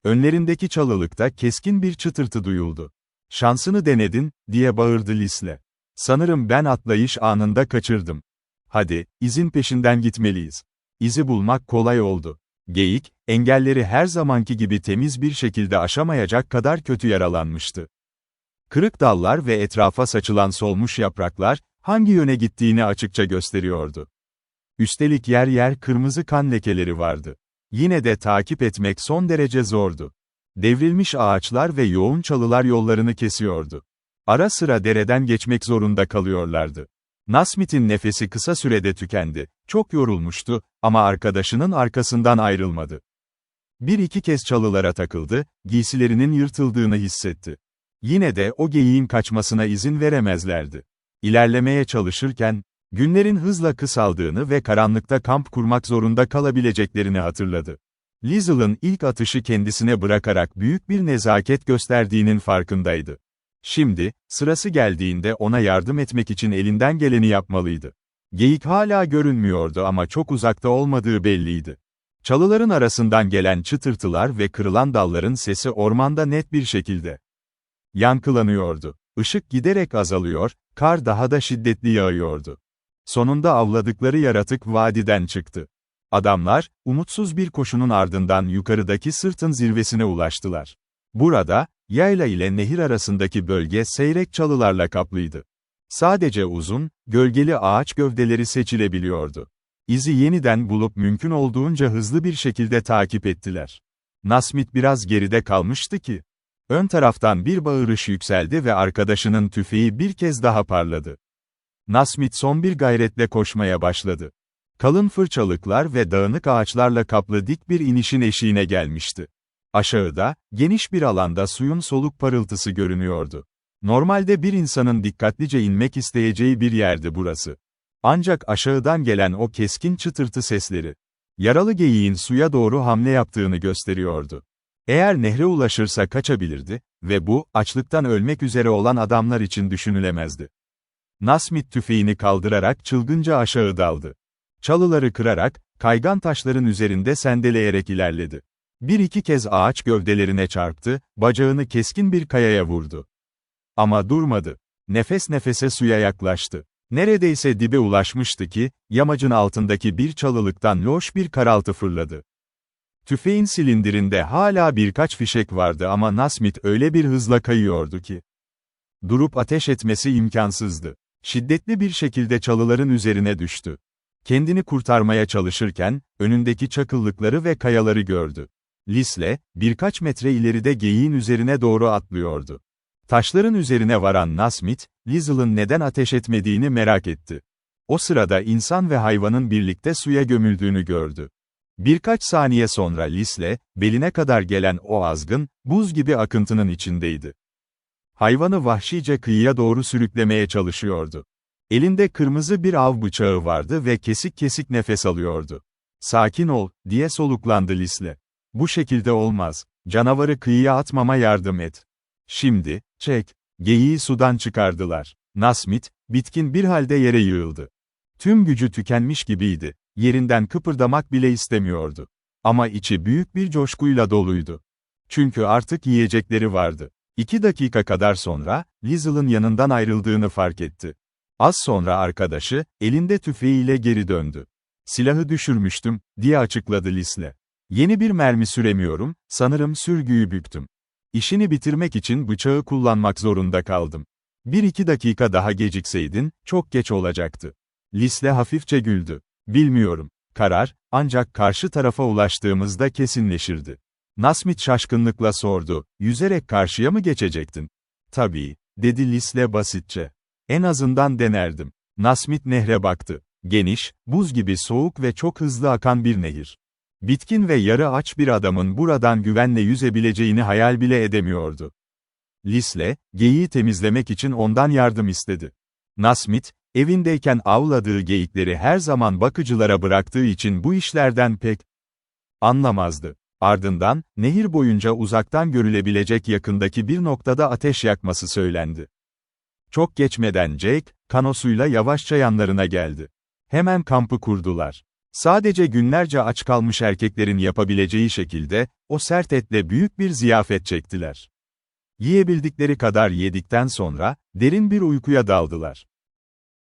Önlerindeki çalılıkta keskin bir çıtırtı duyuldu. "Şansını denedin," diye bağırdı Lisle. "Sanırım ben atlayış anında kaçırdım. Hadi, izin peşinden gitmeliyiz." İzi bulmak kolay oldu. Geyik, engelleri her zamanki gibi temiz bir şekilde aşamayacak kadar kötü yaralanmıştı. Kırık dallar ve etrafa saçılan solmuş yapraklar, hangi yöne gittiğini açıkça gösteriyordu. Üstelik yer yer kırmızı kan lekeleri vardı. Yine de takip etmek son derece zordu. Devrilmiş ağaçlar ve yoğun çalılar yollarını kesiyordu. Ara sıra dereden geçmek zorunda kalıyorlardı. Nasmith'in nefesi kısa sürede tükendi. Çok yorulmuştu, ama arkadaşının arkasından ayrılmadı. Bir iki kez çalılara takıldı, giysilerinin yırtıldığını hissetti. Yine de o geyiğin kaçmasına izin veremezlerdi. İlerlemeye çalışırken, günlerin hızla kısaldığını ve karanlıkta kamp kurmak zorunda kalabileceklerini hatırladı. Liesl'ın ilk atışı kendisine bırakarak büyük bir nezaket gösterdiğinin farkındaydı. Şimdi, sırası geldiğinde ona yardım etmek için elinden geleni yapmalıydı. Geyik hala görünmüyordu ama çok uzakta olmadığı belliydi. Çalıların arasından gelen çıtırtılar ve kırılan dalların sesi ormanda net bir şekilde yankılanıyordu. Işık giderek azalıyor, kar daha da şiddetli yağıyordu. Sonunda avladıkları yaratık vadiden çıktı. Adamlar, umutsuz bir koşunun ardından yukarıdaki sırtın zirvesine ulaştılar. Burada, yayla ile nehir arasındaki bölge seyrek çalılarla kaplıydı. Sadece uzun, gölgeli ağaç gövdeleri seçilebiliyordu. İzi yeniden bulup mümkün olduğunca hızlı bir şekilde takip ettiler. Nasmit biraz geride kalmıştı ki. Ön taraftan bir bağırış yükseldi ve arkadaşının tüfeği bir kez daha parladı. Nasmit son bir gayretle koşmaya başladı. Kalın fırçalıklar ve dağınık ağaçlarla kaplı dik bir inişin eşiğine gelmişti. Aşağıda, geniş bir alanda suyun soluk parıltısı görünüyordu. Normalde bir insanın dikkatlice inmek isteyeceği bir yerdi burası. Ancak aşağıdan gelen o keskin çıtırtı sesleri, yaralı geyiğin suya doğru hamle yaptığını gösteriyordu. Eğer nehre ulaşırsa kaçabilirdi ve bu, açlıktan ölmek üzere olan adamlar için düşünülemezdi. Nasmit tüfeğini kaldırarak çılgınca aşağı daldı. Çalıları kırarak, kaygan taşların üzerinde sendeleyerek ilerledi. Bir iki kez ağaç gövdelerine çarptı, bacağını keskin bir kayaya vurdu. Ama durmadı. Nefes nefese suya yaklaştı. Neredeyse dibe ulaşmıştı ki, yamacın altındaki bir çalılıktan loş bir karaltı fırladı. Tüfeğin silindirinde hala birkaç fişek vardı ama Nasmit öyle bir hızla kayıyordu ki durup ateş etmesi imkansızdı. Şiddetli bir şekilde çalıların üzerine düştü. Kendini kurtarmaya çalışırken, önündeki çakıllıkları ve kayaları gördü. Lisle, birkaç metre ileride geyiğin üzerine doğru atlıyordu. Taşların üzerine varan Nasmit, Lizel'ın neden ateş etmediğini merak etti. O sırada insan ve hayvanın birlikte suya gömüldüğünü gördü. Birkaç saniye sonra Lisle, beline kadar gelen o azgın, buz gibi akıntının içindeydi. Hayvanı vahşice kıyıya doğru sürüklemeye çalışıyordu. Elinde kırmızı bir av bıçağı vardı ve kesik kesik nefes alıyordu. "Sakin ol," diye soluklandı Lisle. "Bu şekilde olmaz. Canavarı kıyıya atmama yardım et. Şimdi, çek." Geyiği sudan çıkardılar. Nasmit, bitkin bir halde yere yığıldı. Tüm gücü tükenmiş gibiydi. Yerinden kıpırdamak bile istemiyordu. Ama içi büyük bir coşkuyla doluydu. Çünkü artık yiyecekleri vardı. 2 dakika kadar sonra, Lizel'ın yanından ayrıldığını fark etti. Az sonra arkadaşı, elinde tüfeğiyle geri döndü. "Silahı düşürmüştüm," diye açıkladı Lisle. "Yeni bir mermi süremiyorum, sanırım sürgüyü büktüm. İşini bitirmek için bıçağı kullanmak zorunda kaldım. 1-2 dakika daha gecikseydin, çok geç olacaktı." Lisle hafifçe güldü. "Bilmiyorum. Karar, ancak karşı tarafa ulaştığımızda kesinleşirdi." Nasmit şaşkınlıkla sordu, "Yüzerek karşıya mı geçecektin?" "Tabii," dedi Lisle basitçe. "En azından denerdim." Nasmit nehre baktı. Geniş, buz gibi soğuk ve çok hızlı akan bir nehir. Bitkin ve yarı aç bir adamın buradan güvenle yüzebileceğini hayal bile edemiyordu. Lisle, geyiği temizlemek için ondan yardım istedi. Nasmit, evindeyken avladığı geyikleri her zaman bakıcılara bıraktığı için bu işlerden pek anlamazdı. Ardından, nehir boyunca uzaktan görülebilecek yakındaki bir noktada ateş yakması söylendi. Çok geçmeden Jake, kanosuyla yavaşça yanlarına geldi. Hemen kampı kurdular. Sadece günlerce aç kalmış erkeklerin yapabileceği şekilde, o sert etle büyük bir ziyafet çektiler. Yiyebildikleri kadar yedikten sonra, derin bir uykuya daldılar.